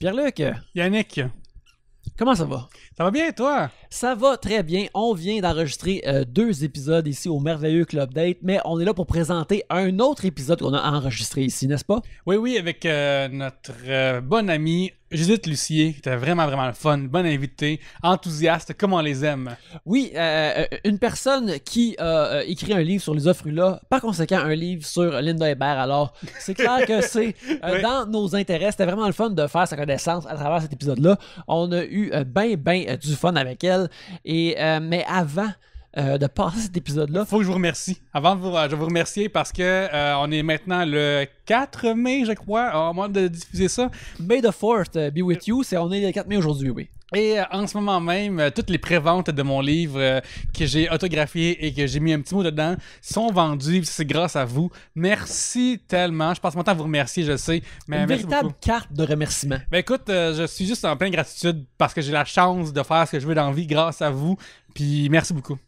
Pierre-Luc, Yannick, comment ça va? ça va bien toi? Ça va très bien. On vient d'enregistrer 2 épisodes ici au merveilleux Club Date, mais on est là pour présenter un autre épisode qu'on a enregistré ici, n'est-ce pas? Oui, avec notre bonne amie Judith Lucier, qui était vraiment le fun, bonne invitée, enthousiaste, comme on les aime. Oui, une personne qui a écrit un livre sur les offres-là, par conséquent un livre sur Linda Hébert. Alors, c'est clair que c'est Oui. dans nos intérêts. C'était vraiment le fun de faire sa connaissance à travers cet épisode-là. On a eu ben du fun avec elle. Et, mais avant de passer cet épisode-là, Faut que je vous remercie. Avant de vous, je vais vous remercier parce que on est maintenant le 4 mai, je crois, au moment de diffuser ça. May the 4th be with you. On est le 4 mai aujourd'hui, oui. Et en ce moment même, toutes les préventes de mon livre que j'ai autographié et que j'ai mis un petit mot dedans sont vendues. C'est grâce à vous. Merci tellement. Je passe mon temps à vous remercier, je sais. Mais Une merci véritable beaucoup. carte de remerciement. Ben écoute, je suis juste en pleine gratitude parce que j'ai la chance de faire ce que je veux dans la vie grâce à vous. Puis merci beaucoup.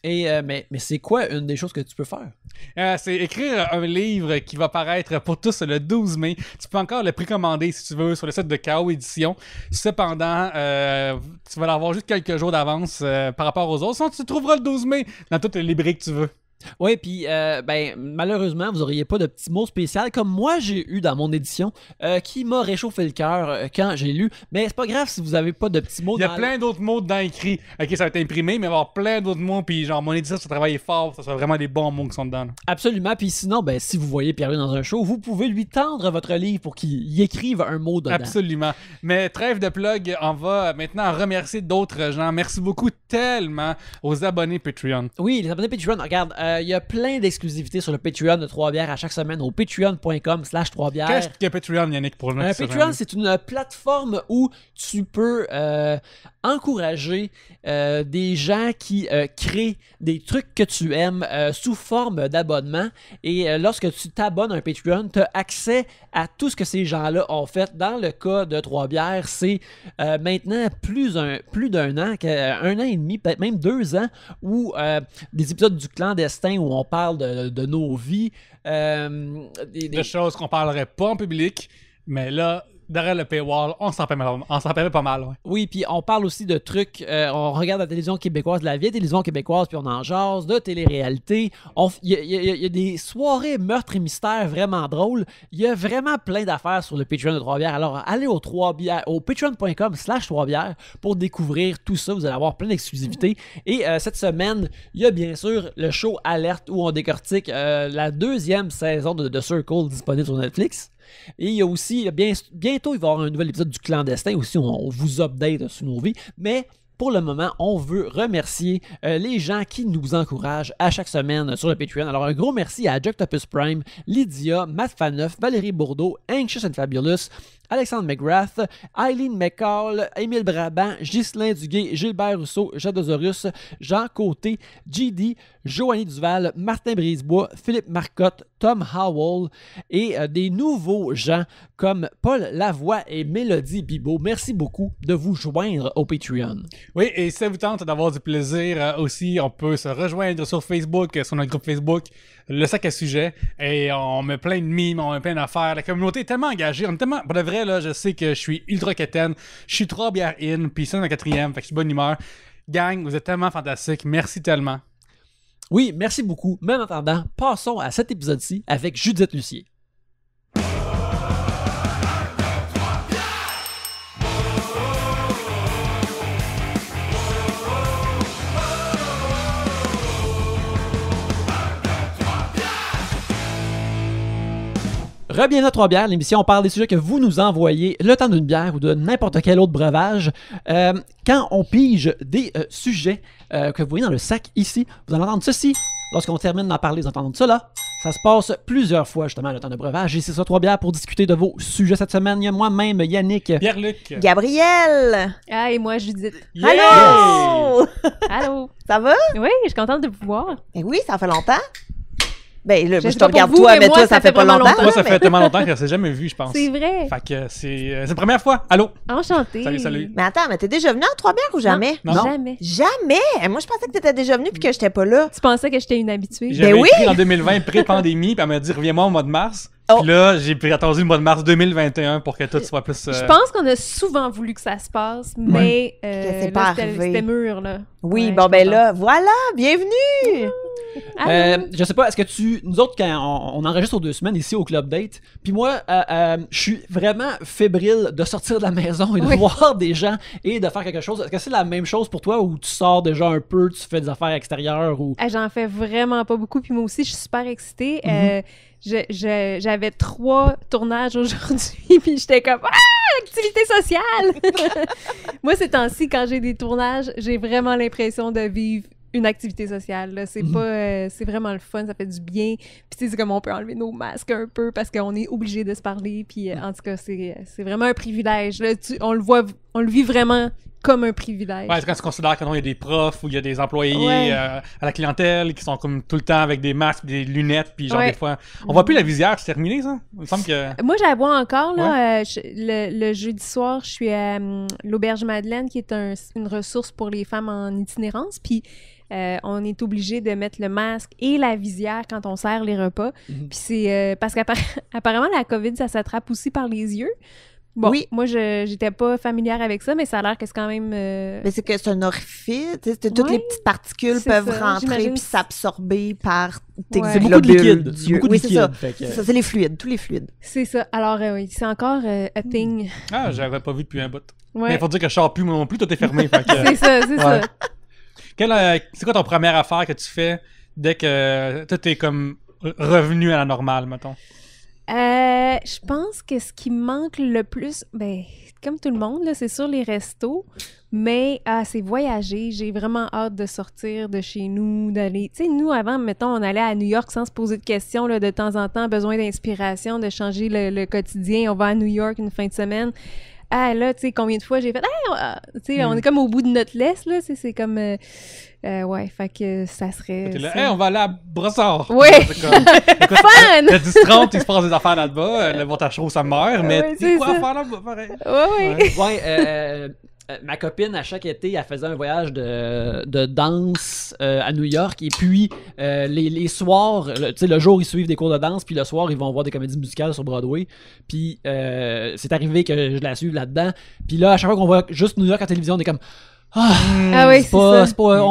Et, mais c'est quoi une des choses que tu peux faire? C'est écrire un livre qui va paraître pour tous le 12 mai. Tu peux encore le précommander si tu veux sur le site de KO Édition. Cependant, tu vas l'avoir juste quelques jours d'avance par rapport aux autres. Sinon, tu trouveras le 12 mai dans toutes les librairies que tu veux. Oui, puis malheureusement, vous n'auriez pas de petit mot spécial comme moi j'ai eu dans mon édition qui m'a réchauffé le cœur quand j'ai lu. Mais c'est pas grave si vous n'avez pas de petits mots. Il y a plein d'autres mots dedans écrits. Ok, ça va être imprimé, mais il va y avoir plein d'autres mots. Puis genre, mon éditeur, ça travaille fort pour que ce soit vraiment des bons mots qui sont dedans. Là. Absolument. Puis sinon, si vous voyez Pierre dans un show, vous pouvez lui tendre votre livre pour qu'il y écrive un mot dedans. Absolument. Mais trêve de plug, on va maintenant remercier d'autres gens. Merci beaucoup tellement aux abonnés Patreon. Oui, les abonnés Patreon, regarde, il y a plein d'exclusivités sur le Patreon de 3 bières à chaque semaine au patreon.com/3 bières. Qu'est-ce que Patreon, Yannick, pour le Patreon, c'est une plateforme où tu peux encourager des gens qui créent des trucs que tu aimes sous forme d'abonnement. Et lorsque tu t'abonnes à un Patreon, tu as accès à tout ce que ces gens-là ont fait. Dans le cas de 3 bières, c'est maintenant plus d'un an, 1 an et demi, peut-être même 2 ans, où des épisodes du clandestin où on parle de nos vies. Des choses qu'on parlerait pas en public, mais là, derrière le paywall, on s'en rappelle pas mal. Ouais. Oui, puis on parle aussi de trucs, on regarde la télévision québécoise, de la vieille télévision québécoise, puis on en jase, de télé-réalité. Il y a des soirées meurtres et mystères vraiment drôles. Il y a vraiment plein d'affaires sur le Patreon de 3 bières. Alors, allez au patreon.com/3 bières pour découvrir tout ça. Vous allez avoir plein d'exclusivités. Et cette semaine, il y a bien sûr le show Alerte où on décortique la 2e saison de Circle disponible sur Netflix. Et il y a aussi, bientôt, il va y avoir un nouvel épisode du clandestin aussi, on vous update sur nos vies. Mais pour le moment, on veut remercier les gens qui nous encouragent à chaque semaine sur le Patreon. Alors, un gros merci à Joctopus Prime, Lydia, Matt Faneuf, Valérie Bourdeau, Anxious and Fabulous, Alexandre McGrath, Eileen McCall, Émile Brabant, Ghislain Duguay, Gilbert Rousseau, Jadosaurus, Jean Côté, JD, Joanie Duval, Martin Brisebois, Philippe Marcotte, Tom Howell et des nouveaux gens comme Paul Lavoie et Mélodie Bibeau. Merci beaucoup de vous joindre au Patreon. Oui, et si ça vous tente d'avoir du plaisir aussi, on peut se rejoindre sur Facebook, sur notre groupe Facebook, Le Sac à Sujet, et on met plein de mimes, on met plein d'affaires. La communauté est tellement engagée, on est tellement... Pour de vrai, là, je sais que je suis ultra quétaine, je suis 3 bières in, puis c'est ma 4e, fait que je suis de bonne humeur. Gang, vous êtes tellement fantastiques, merci tellement. Oui, merci beaucoup. Mais en attendant, passons à cet épisode-ci avec Judith Lucier. Re-bienvenue à 3 bières, l'émission, on parle des sujets que vous nous envoyez, le temps d'une bière ou de n'importe quel autre breuvage. Quand on pige des sujets que vous voyez dans le sac ici, vous allez entendre ceci. Lorsqu'on termine d'en parler, vous entendez ça là. Ça se passe plusieurs fois, justement, le temps de breuvage. Et c'est ça, 3 bières pour discuter de vos sujets cette semaine. Il y a moi-même, Yannick. Pierre-Luc. Gabrielle! Ah, et moi, Judith. Yeah! Allô! Allô? Ça va? Oui, je suis contente de vous voir. Eh oui, ça fait longtemps. Ben, là, Je je sais te pas regarde pour vous, toi, mais mais moi, toi, ça ça fait fait pas vraiment longtemps. longtemps. Moi, ça mais- fait tellement longtemps qu'on s'est jamais vu, je pense. C'est vrai. Fait que c'est la première fois. Allô? Enchantée. Salut. Mais attends, mais t'es déjà venu en 3 bières ou jamais? Non. Jamais. Jamais! Moi, je pensais que t'étais déjà venu puis que j'étais pas là. Tu pensais que j'étais une habituée? J'avais Ben oui! écrit en 2020, pré-pandémie, puis elle m'a dit reviens-moi au mois de mars. Oh. Puis là, j'ai attendu le mois de mars 2021 pour que tout soit plus... Je pense qu'on a souvent voulu que ça se passe, mais Que c'est pas arrivé. c'était mûr, là. Oui, Ouais, bon, je ben comprends. là, voilà, bienvenue! Allô? Je sais pas, est-ce que nous autres, quand on enregistre aux 2 semaines ici au Club Date, puis moi, je suis vraiment fébrile de sortir de la maison et de Oui. voir des gens et de faire quelque chose. Est-ce que c'est la même chose pour toi, où tu sors déjà un peu, tu fais des affaires extérieures ou... J'en fais vraiment pas beaucoup, puis moi aussi, je suis super excitée. Mhm. J'avais 3 tournages aujourd'hui, puis j'étais comme « Ah, activité sociale! » Moi, ces temps-ci, quand j'ai des tournages, j'ai vraiment l'impression de vivre une activité sociale. Là. C'est pas, c'est vraiment le fun, ça fait du bien. Puis tu sais, c'est comme on peut enlever nos masques un peu parce qu'on est obligé de se parler. Puis en tout cas, c'est vraiment un privilège. Là, on le vit vraiment comme un privilège. Ouais, c'est quand tu considères qu'il y a des profs ou il y a des employés Ouais. à la clientèle qui sont comme tout le temps avec des masques, des lunettes, puis genre Ouais. des fois... On voit plus la visière, c'est terminé, ça? Il me semble que... Moi, j'en bois encore. Là, le jeudi soir, je suis à l'Auberge Madeleine, qui est une ressource pour les femmes en itinérance. Puis on est obligé de mettre le masque et la visière quand on sert les repas. Puis c'est parce qu'apparemment, la COVID, ça s'attrape aussi par les yeux. Bon, Oui. moi, j'étais pas familière avec ça, mais ça a l'air que c'est quand même... Mais c'est que c'est un orifice, tu sais, toutes Ouais, les petites particules c'est peuvent ça, rentrer j'imagine. puis s'absorber par tes Ouais. C'est beaucoup de globules liquide. C'est d'yeux. beaucoup de Oui, c'est liquide. ça. Fait que- C'est ça, c'est les fluides, tous les fluides. C'est ça. Alors, oui, c'est encore a thing. Ah, j'avais pas vu depuis un bout. Ouais. Mais il faut dire que je sors plus, moi non plus, tout est fermé. Fait que, C'est ça, c'est ça. c'est quoi ton première affaire que tu fais dès que tout est comme revenu à la normale, mettons? Je pense que ce qui me manque le plus, ben, comme tout le monde, là, c'est sûr les restos, mais c'est voyager. J'ai vraiment hâte de sortir de chez nous, d'aller... Tu sais, nous, avant, mettons, on allait à New York sans se poser de questions, là, de temps en temps, besoin d'inspiration, de changer le quotidien. On va à New York une fin de semaine. Ah, là, tu sais, combien de fois j'ai fait... tu sais, on est comme au bout de notre laisse, là, c'est comme... ouais, fait que ça serait... T'es là, ça. hey, on va aller à Brossard. Ouais. C'est comme, écoute, Fun! le 10-30, il se passe des affaires là-bas, le Montachereau, ça meurt, mais Ouais, c'est c'est quoi à ça. faire là-bas, pareil? Ouais. Ouais, ma copine, à chaque été, elle faisait un voyage de danse à New York. Et puis, les soirs, tu sais, le jour, ils suivent des cours de danse. Puis le soir, ils vont voir des comédies musicales sur Broadway. Puis, c'est arrivé que je la suive là-dedans. Puis là, à chaque fois qu'on voit juste New York à la télévision, on est comme... Ah oui, c'est ça. c'est pas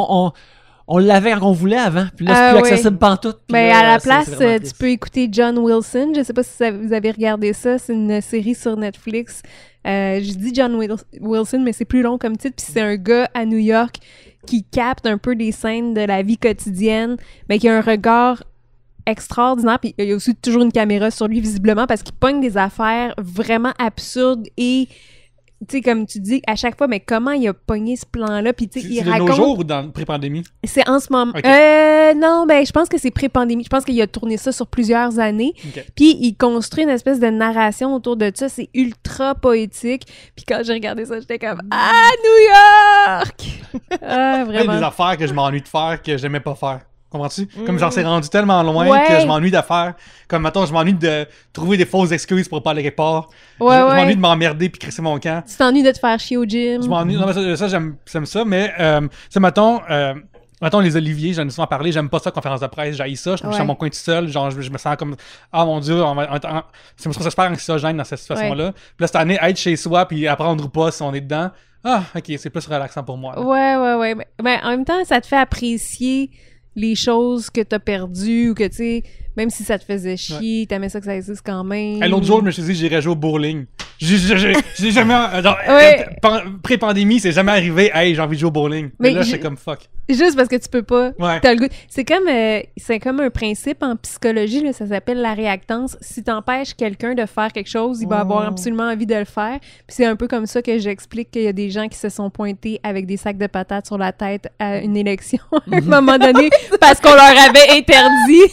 on l'avait quand on voulait avant. Puis là, c'est Ah plus oui. accessible pantoute. Puis Mais là, à la c'est place, vraiment tu triste. peux écouter John Wilson. Je sais pas si vous avez regardé ça. C'est une série sur Netflix. Je dis John Wilson, mais c'est plus long comme titre. Puis c'est un gars à New York qui capte un peu des scènes de la vie quotidienne, mais qui a un regard extraordinaire. Puis il y a aussi toujours une caméra sur lui, visiblement, parce qu'il pogne des affaires vraiment absurdes et... Tu sais, comme tu dis, à chaque fois, mais comment il a pogné ce plan-là? Puis, tu sais, C'est il de raconte... nos jours ou dans le pré-pandémie? C'est en ce moment. Ok. Non, ben je pense que c'est pré-pandémie. Je pense qu'il a tourné ça sur plusieurs années. Ok. Puis il construit une espèce de narration autour de ça. C'est ultra poétique. Puis quand j'ai regardé ça, j'étais comme « Ah, New York! » Ah, Il y a des vraiment. affaires que je m'ennuie de faire que j'aimais pas faire. Comprends-tu? Comme genre, c'est rendu tellement loin Ouais. que je m'ennuie de faire. Comme, mettons, je m'ennuie de trouver des fausses excuses pour pas aller quelque part. Ouais, je ouais. m'ennuie de m'emmerder puis crisser mon camp. Tu t'ennuies de te faire chier au gym. Je m'ennuie. Non, mais ça j'aime ça, mais, c'est, mettons, les oliviers, j'en ai souvent parlé, j'aime pas ça, conférence de presse, j'haïs ça, je suis Ouais. dans mon coin tout seul, genre, je me sens comme, ah mon dieu, je me trouve ça super anxiogène dans cette situation-là. Puis là, cette année, être chez soi puis apprendre ou pas si on est dedans, ah, ok, c'est plus relaxant pour moi. Là. Ouais. Mais en même temps, ça te fait apprécier les choses que t'as perdues ou que, tu sais, même si ça te faisait chier, t'aimais ça que ça existe quand même. L'autre jour, je me suis dit, j'irais jouer au bowling. J'ai jamais, genre, Ouais. pré-pandémie, c'est jamais arrivé, hey, j'ai envie de jouer au bowling. Mais Mais là, je- c'est comme fuck. Juste parce que tu peux pas. Ouais. T'as le goût. C'est comme un principe en psychologie, là, ça s'appelle la réactance. Si t'empêches quelqu'un de faire quelque chose, il va avoir absolument envie de le faire. Puis c'est un peu comme ça que j'explique qu'il y a des gens qui se sont pointés avec des sacs de patates sur la tête à une élection à un moment donné parce qu'on leur avait interdit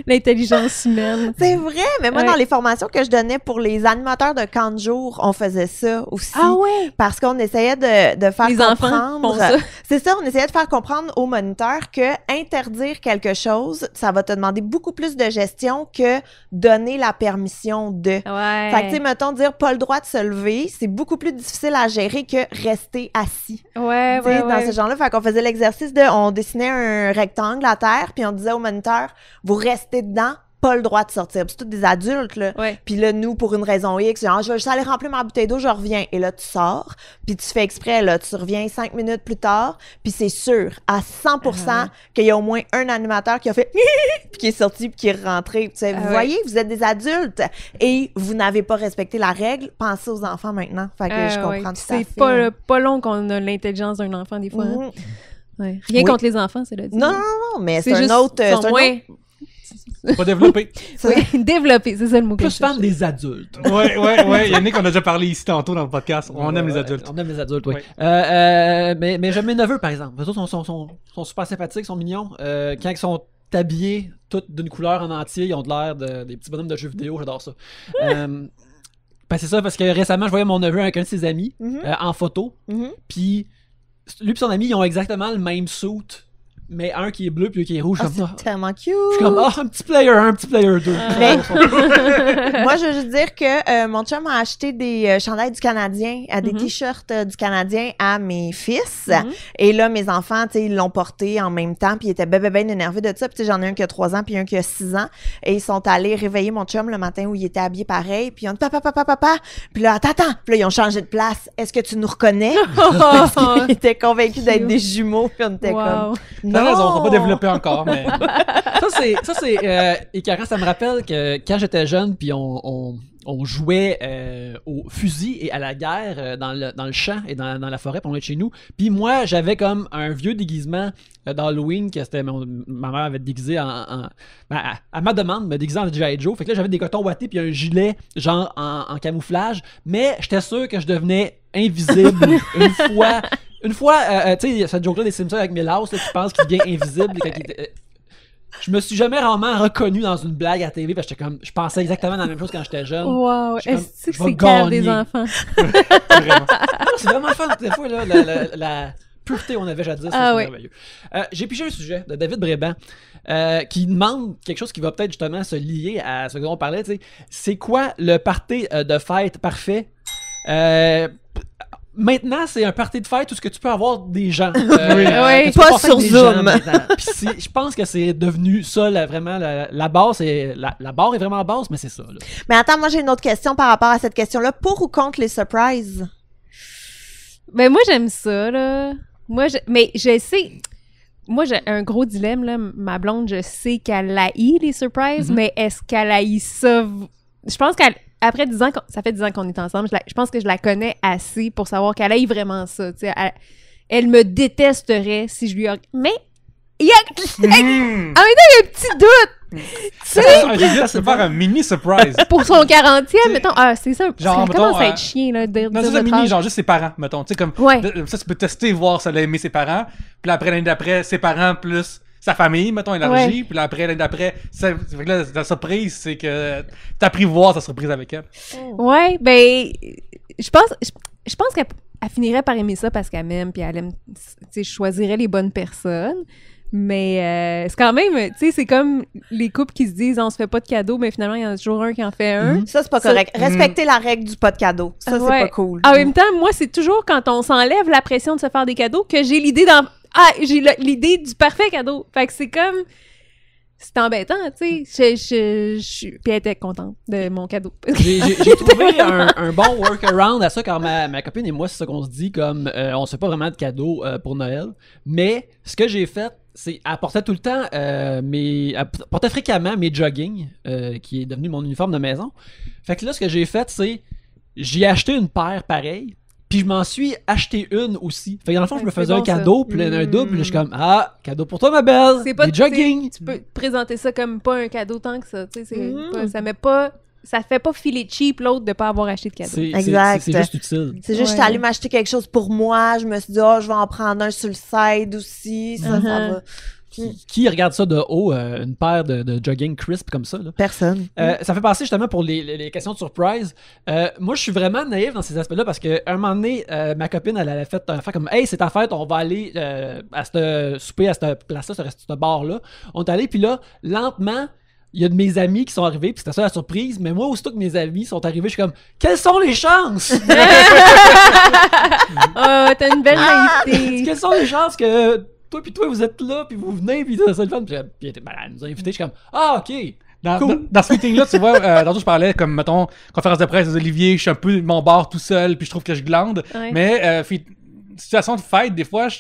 l'intelligence humaine. C'est vrai, mais moi, Ouais. dans les formations que je donnais pour les animateurs de camp de jour, on faisait ça aussi. ouais? Parce qu'on essayait de faire Les enfants comprendre... font ça. C'est ça, on essayait de faire comprendre aux moniteurs que interdire quelque chose, ça va te demander beaucoup plus de gestion que donner la permission de. Ouais. Fait que, tu sais, mettons, dire pas le droit de se lever, c'est beaucoup plus difficile à gérer que rester assis. Ouais, Tu sais, ouais, dans ce genre-là, fait qu'on faisait l'exercice de, on dessinait un rectangle à terre, puis on disait au moniteur, vous restez dedans, pas le droit de sortir. Puis c'est tous des adultes, là. Ouais. Puis là, nous, pour une raison X, genre, je vais juste aller remplir ma bouteille d'eau, je reviens. Et là, tu sors, puis tu fais exprès, là, tu reviens 5 minutes plus tard, puis c'est sûr, à 100% qu'il y a au moins un animateur qui a fait puis qui est sorti, puis qui est rentré. Puis, vous voyez, vous êtes des adultes et vous n'avez pas respecté la règle. Pensez aux enfants maintenant. Fait que je comprends tout à fait. C'est pas long qu'on a l'intelligence d'un enfant, des fois. Hein. Ouais. Rien contre les enfants, c'est le dit. Non, mais c'est juste un autre... ils sont moins... Pas développé. Oui, développé, c'est ça le mot que Plus je cherche. fan des adultes. Ouais. Yannick, on a déjà parlé ici tantôt dans le podcast. On aime les adultes. On aime les adultes, oui. Ouais. Mais j'aime mes neveux, par exemple. Eux autres sont super sympathiques, sont mignons. Quand ils sont habillés, tous d'une couleur en entier, ils ont de l'air des petits bonhommes de jeux vidéo. J'adore ça. Ben c'est ça, parce que récemment, je voyais mon neveu avec un de ses amis en photo. Puis lui et son ami, ils ont exactement le même suit. Mais un qui est bleu puis un qui est rouge. Ah, Comme ça. c'est tellement cute! Je suis comme, un petit player 1, un petit player 2. Mais- Moi, je veux juste dire que mon chum a acheté des chandails du Canadien, des t-shirts du Canadien à mes fils. Et là, mes enfants, tu sais, ils l'ont porté en même temps, puis ils étaient bien énervés de ça. Puis tu sais, j'en ai un qui a 3 ans, puis un qui a 6 ans. Et ils sont allés réveiller mon chum le matin où il était habillé pareil. Puis ils ont dit, papa. Puis là, attends. Puis là, ils ont changé de place. Est-ce que tu nous reconnais? Parce qu'ils étaient convaincus d'être des jumeaux. Puis on était comme... T'as raison, on va pas développer encore, mais... Ça, c'est écœurant. Ça me rappelle que quand j'étais jeune, puis on jouait au fusil et à la guerre dans le champ et dans la forêt, pour loin de chez nous. Puis moi, j'avais comme un vieux déguisement d'Halloween que c'était ma mère avait déguisé à ma demande, me déguisé en G.I. Joe. Fait que là, j'avais des cotons ouatés puis un gilet genre en camouflage. Mais j'étais sûr que je devenais invisible une fois, tu sais, cette joke-là des Simpsons avec Milhouse qui pense qu'il devient invisible. Je me suis jamais vraiment reconnu dans une blague à TV parce que je pensais exactement la même chose quand j'étais jeune. Wow, Je suis est-ce que je vais c'est cœur gagner. des enfants? Vraiment. Non, c'est vraiment fun, des fois, là, la pureté on avait jadis, c'est merveilleux. J'ai pigé un sujet de David Bréban qui demande quelque chose qui va peut-être justement se lier à ce dont on parlait. T'sais. C'est quoi le party de fête parfait? Maintenant, c'est un party de fête où ce que tu peux avoir des gens. Oui. que tu Pas peux passer sur avec des Zoom. gens maintenant. Puis je pense que c'est devenu ça, vraiment, la base. La barre est vraiment basse, mais c'est ça. Là. Mais attends, moi, j'ai une autre question par rapport à cette question-là. Pour ou contre les surprises? Ben moi, j'aime ça, là. Mais je sais... Moi, j'ai un gros dilemme, là. Ma blonde, je sais qu'elle haït les surprises, mais est-ce qu'elle haït ça? Je pense qu'après 10 ans, ça fait 10 ans qu'on est ensemble, je pense que je la connais assez pour savoir qu'elle haït vraiment ça. Tu sais, elle me détesterait si je lui... Mais il y a... En même temps, il y a un petit doute. Tu sais, Ça peut faire un mini surprise. pour son 40e, mettons, c'est ça. Genre, Ça commence mettons, à être chien, là, de Non, dire c'est ça, notre mini, âge. genre juste ses parents, mettons. Tu sais, comme. Ouais. Ça, tu peux tester, voir si elle a aimé ses parents. Puis là, après, l'année d'après, ses parents plus sa famille, mettons, élargie. Ouais. Puis là, après, l'année d'après, fait que là, la surprise, c'est que t'as pris voir sa surprise avec elle. Ouais, ben, je pense qu'elle finirait par aimer ça parce qu'elle m'aime, puis elle aime, tu sais, je choisirais les bonnes personnes. Mais c'est quand même, tu sais, c'est comme les couples qui se disent on se fait pas de cadeaux, mais finalement, il y en a toujours un qui en fait un. Ça, c'est pas correct. Respecter la règle du pas de cadeau. Ça, c'est Ouais. pas cool. En même temps, moi, c'est toujours quand on s'enlève la pression de se faire des cadeaux que j'ai l'idée j'ai l'idée du parfait cadeau. Fait que c'est comme... C'est embêtant, tu sais. Puis elle était contente de mon cadeau. J'ai trouvé un bon workaround à ça quand ma copine et moi, c'est ça qu'on se dit, comme on se fait pas vraiment de cadeaux pour Noël. Mais ce que j'ai fait, c'est elle portait tout le temps elle portait fréquemment mes jogging, qui est devenu mon uniforme de maison. Fait que là, ce que j'ai fait, c'est j'ai acheté une paire pareille. Puis je m'en suis acheté une aussi. Fait que dans le fond, je me C'est faisais bon, un cadeau, puis un double, puis là, je suis comme cadeau pour toi, ma belle! C'est pas des jogging! Tu peux présenter ça comme pas un cadeau tant que ça, tu sais. Ça fait pas filer cheap l'autre de pas avoir acheté de cadeau. Exact. C'est juste utile. C'est juste, Ouais. j'étais allée m'acheter quelque chose pour moi. Je me suis dit, je vais en prendre un sur le side aussi. Ça va. Qui regarde ça de haut, une paire de jogging crisp comme ça? Là? Personne. Ça fait passer justement pour les questions de surprise. Moi, je suis vraiment naïf dans ces aspects-là parce qu'à un moment donné, ma copine, elle avait fait un affaire comme « Hey, c'est ta fête, on va aller à ce souper, à cette place-là, ce bar-là. » On est allé, puis là, lentement, il y a de mes amis qui sont arrivés, puis c'était ça la surprise. Mais moi, aussitôt que mes amis sont arrivés, je suis comme « Quelles sont les chances? T'as une belle naïveté. Quelles sont les chances que... toi, vous êtes là, puis vous venez, puis ça le fun. Puis elle nous a invités, je suis comme, OK. Dans ce meeting-là, tu vois, tantôt je parlais comme, mettons, conférence de presse d'Olivier, je suis un peu de mon bord tout seul, puis je trouve que je glande. Ouais. Mais, situation de fête, des fois, je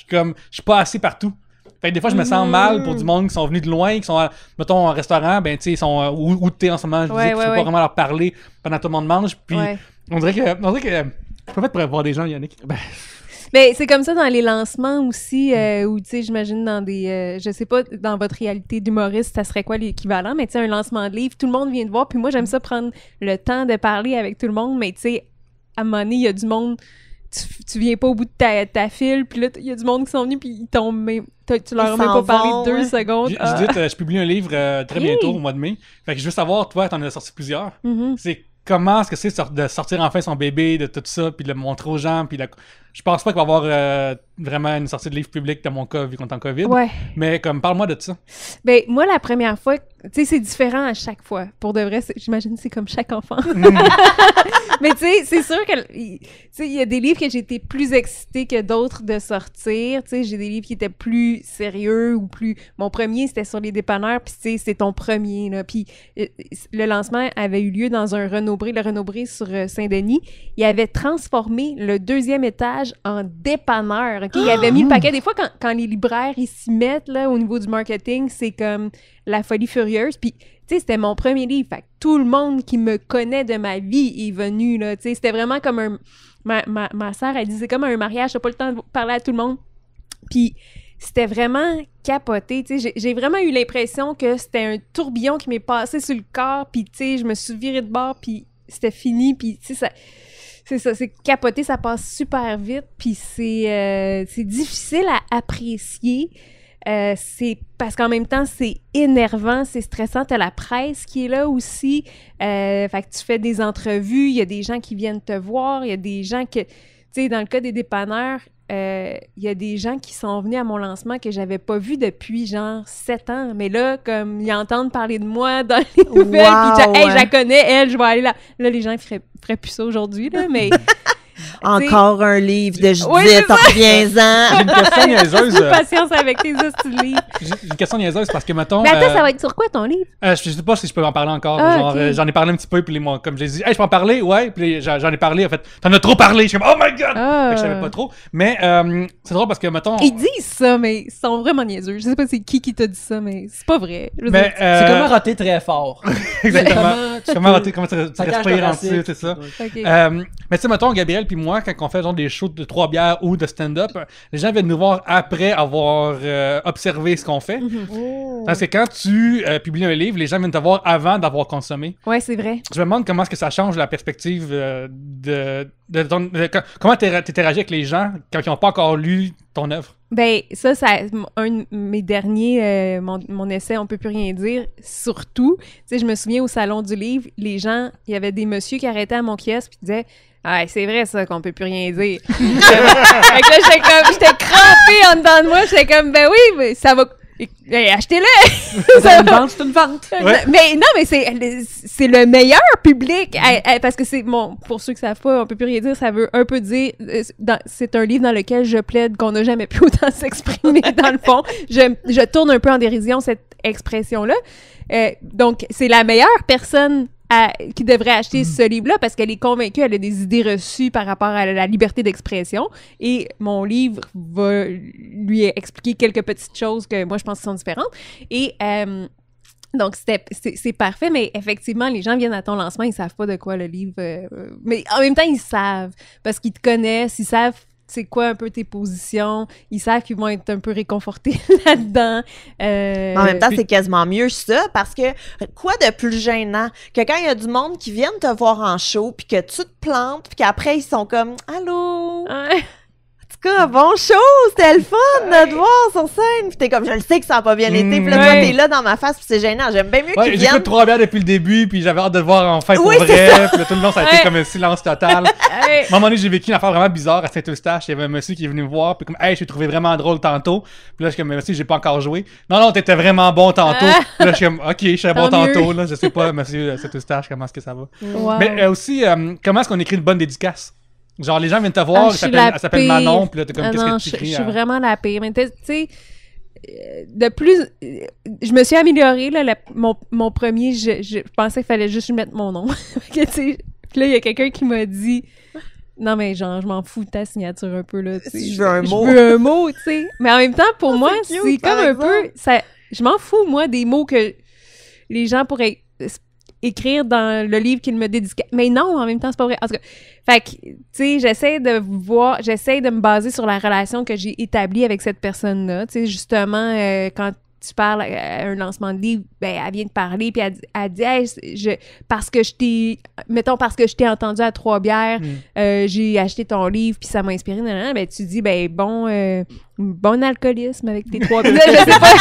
suis pas assez partout. Fait que des fois, je me sens mal pour du monde qui sont venus de loin, qui sont, mettons, en restaurant, ben, tu sais, ils sont où t'es en ce moment, je dis, je peux pas vraiment leur parler pendant que tout le monde mange. Puis, on dirait que, je peux pas te voir des gens, Yannick. Ben, c'est comme ça dans les lancements aussi, où, tu sais, j'imagine dans des... je sais pas, dans votre réalité d'humoriste, ça serait quoi l'équivalent, mais tu sais, un lancement de livre, tout le monde vient te voir, puis moi, j'aime ça prendre le temps de parler avec tout le monde, mais tu sais, à un moment donné, il y a du monde... Tu viens pas au bout de ta file, puis là, il y a du monde qui sont venus, puis ils t'ont même... Tu leur as même pas parlé 2 secondes. Je publie un livre très bientôt, au mois de mai. Fait que je veux savoir, toi, t'en as sorti plusieurs. C'est comment est-ce que c'est de sortir enfin son bébé, de tout ça, puis de le montrer aux gens, puis je pense pas qu'il va y avoir vraiment une sortie de livre public dans mon cas, vu qu'on est en COVID. Ouais. Mais comme, parle-moi de ça. Ben, moi, la première fois, tu sais, c'est différent à chaque fois. Pour de vrai, j'imagine que c'est comme chaque enfant. Mais tu sais, c'est sûr que, tu sais, il y a des livres que j'ai été plus excitée que d'autres de sortir. Tu sais, j'ai des livres qui étaient plus sérieux ou plus... Mon premier, c'était sur les dépanneurs, puis tu sais, c'est ton premier, là. Puis le lancement avait eu lieu dans un Renaud-Bré, le Renaud-Bré sur Saint-Denis. Il avait transformé le 2e étage en dépanneur. Okay? Il avait mis le paquet. Des fois, quand les libraires, ils s'y mettent, là, au niveau du marketing, c'est comme la folie furieuse. Puis, tu sais, c'était mon premier livre. Fait que tout le monde qui me connaît de ma vie est venu, là. Tu sais, c'était vraiment comme un... Ma sœur, elle disait comme un mariage. T'as pas le temps de parler à tout le monde. Puis, c'était vraiment capoté. Tu sais, j'ai vraiment eu l'impression que c'était un tourbillon qui m'est passé sur le corps. Puis, tu sais, je me suis virée de bord. Puis, c'était fini. Puis, tu sais, ça... C'est ça, c'est capoté, ça passe super vite, puis c'est difficile à apprécier. C'est parce qu'en même temps, c'est énervant, c'est stressant. T'as la presse qui est là aussi. Fait que tu fais des entrevues, il y a des gens qui viennent te voir, il y a des gens que... Tu sais, dans le cas des dépanneurs, il y a des gens qui sont venus à mon lancement que j'avais pas vu depuis genre 7 ans. Mais là, comme ils entendent parler de moi dans les nouvelles, puis hey, je la connais, elle, je vais aller là. Là, les gens feraient plus ça aujourd'hui, là, mais... Encore un livre de Judith, reviens-en. J'ai une question niaiseuse. Patience avec tes styles. J'ai une question niaiseuse parce que, mettons... Mais attends, ça va être sur quoi ton livre? Je sais pas si je peux en parler encore. Okay. J'en ai parlé un petit peu, puis comme j'ai dit, hey, je peux en parler? Ouais, puis j'en ai parlé, en fait. T'en as trop parlé. Je suis comme, oh my god! Fait que je savais pas trop. Mais c'est drôle parce que, mettons... Ils disent ça, mais ils sont vraiment niaiseux. Je sais pas c'est qui t'a dit ça, mais c'est pas vrai. C'est comment roter très fort. Exactement. Comment tu respires en dessous, c'est ça. Okay. Mais tu sais, mettons, Gabriel puis moi, quand on fait genre des shows de 3 bières ou de stand-up, les gens viennent nous voir après avoir observé ce qu'on fait. Parce que quand tu publies un livre, les gens viennent te voir avant d'avoir consommé. Ouais, c'est vrai. Je me demande comment est-ce que ça change la perspective comment t'interagis avec les gens quand ils n'ont pas encore lu ton œuvre. Ben, ça un de mes derniers, mon essai, on peut plus rien dire, surtout, tu sais, je me souviens au Salon du Livre, les gens, il y avait des messieurs qui arrêtaient à mon kiosque puis disaient « Ah, c'est vrai ça qu'on peut plus rien dire. » Fait que là, j'étais crampée en dedans de moi, j'étais comme « Ben oui, mais ça va... » achetez-le! C'est une vente, c'est une vente. Ouais. Mais non, mais c'est le meilleur public. Parce que c'est, bon, pour ceux qui savent pas, on peut plus rien dire, ça veut un peu dire, c'est un livre dans lequel je plaide qu'on n'a jamais pu autant s'exprimer dans le fond. Je tourne un peu en dérision cette expression-là. Donc, c'est la meilleure personne qui devrait acheter ce livre-là parce qu'elle est convaincue, elle a des idées reçues par rapport à la liberté d'expression et mon livre va lui expliquer quelques petites choses que moi je pense qui sont différentes et donc c'est parfait, mais effectivement les gens viennent à ton lancement, ils savent pas de quoi le livre mais en même temps ils savent parce qu'ils te connaissent, ils savent c'est quoi un peu tes positions, ils savent qu'ils vont être un peu réconfortés là-dedans. En même temps, c'est quasiment mieux ça, parce que quoi de plus gênant que quand il y a du monde qui viennent te voir en show, puis que tu te plantes, puis qu'après, ils sont comme « Allô? » En tout cas, bon show, c'était le fun de te voir sur scène. Puis t'es comme, je le sais que ça n'a pas bien été. Puis là, toi, t'es là dans ma face, puis c'est gênant. J'aime bien mieux qu'ils viennent. J'écoute 3 bières depuis le début, puis j'avais hâte de te voir enfin pour vrai. Puis là, tout le long, ça a été comme un silence total. À un moment donné, j'ai vécu une affaire vraiment bizarre à Saint-Eustache. Il y avait un monsieur qui est venu me voir, puis comme, hey, je t'ai trouvé vraiment drôle tantôt. Puis là, je suis comme, monsieur, j'ai pas encore joué. Non, t'étais vraiment bon tantôt. Puis là, je suis comme, ok, je serais bon tantôt. Là, je sais pas, monsieur Saint-Eustache, comment est-ce que ça va. Wow. Mais aussi, comment est-ce qu'on écrit une bonne dédicace? Genre, les gens viennent te voir, elle s'appelle Manon, puis là, t'es comme, qu'est-ce que tu écris? Je suis vraiment la pire. Mais tu sais, de plus... je me suis améliorée, là. Mon premier, je pensais qu'il fallait juste mettre mon nom. Que, tu sais, là, il y a quelqu'un qui m'a dit... Non, mais genre, je m'en fous de ta signature un peu, là. Si je veux un mot. Je veux un mot, tu sais. Mais en même temps, pour moi, c'est cute, c'est par comme un exemple. peu... je m'en fous, moi, des mots que les gens pourraient écrire dans le livre qu'ils me dédicacent. Mais non, en même temps, c'est pas vrai. En tout cas, fait que, tu sais, j'essaie de me baser sur la relation que j'ai établie avec cette personne-là. Tu sais, justement, quand tu parles à un lancement de livre, ben, elle vient de parler, puis elle dit, hey, parce que je t'ai entendu à Trois-Bières, j'ai acheté ton livre, puis ça m'a inspiré, ben, tu dis, ben, bon alcoolisme avec tes 3 bières. Je sais pas.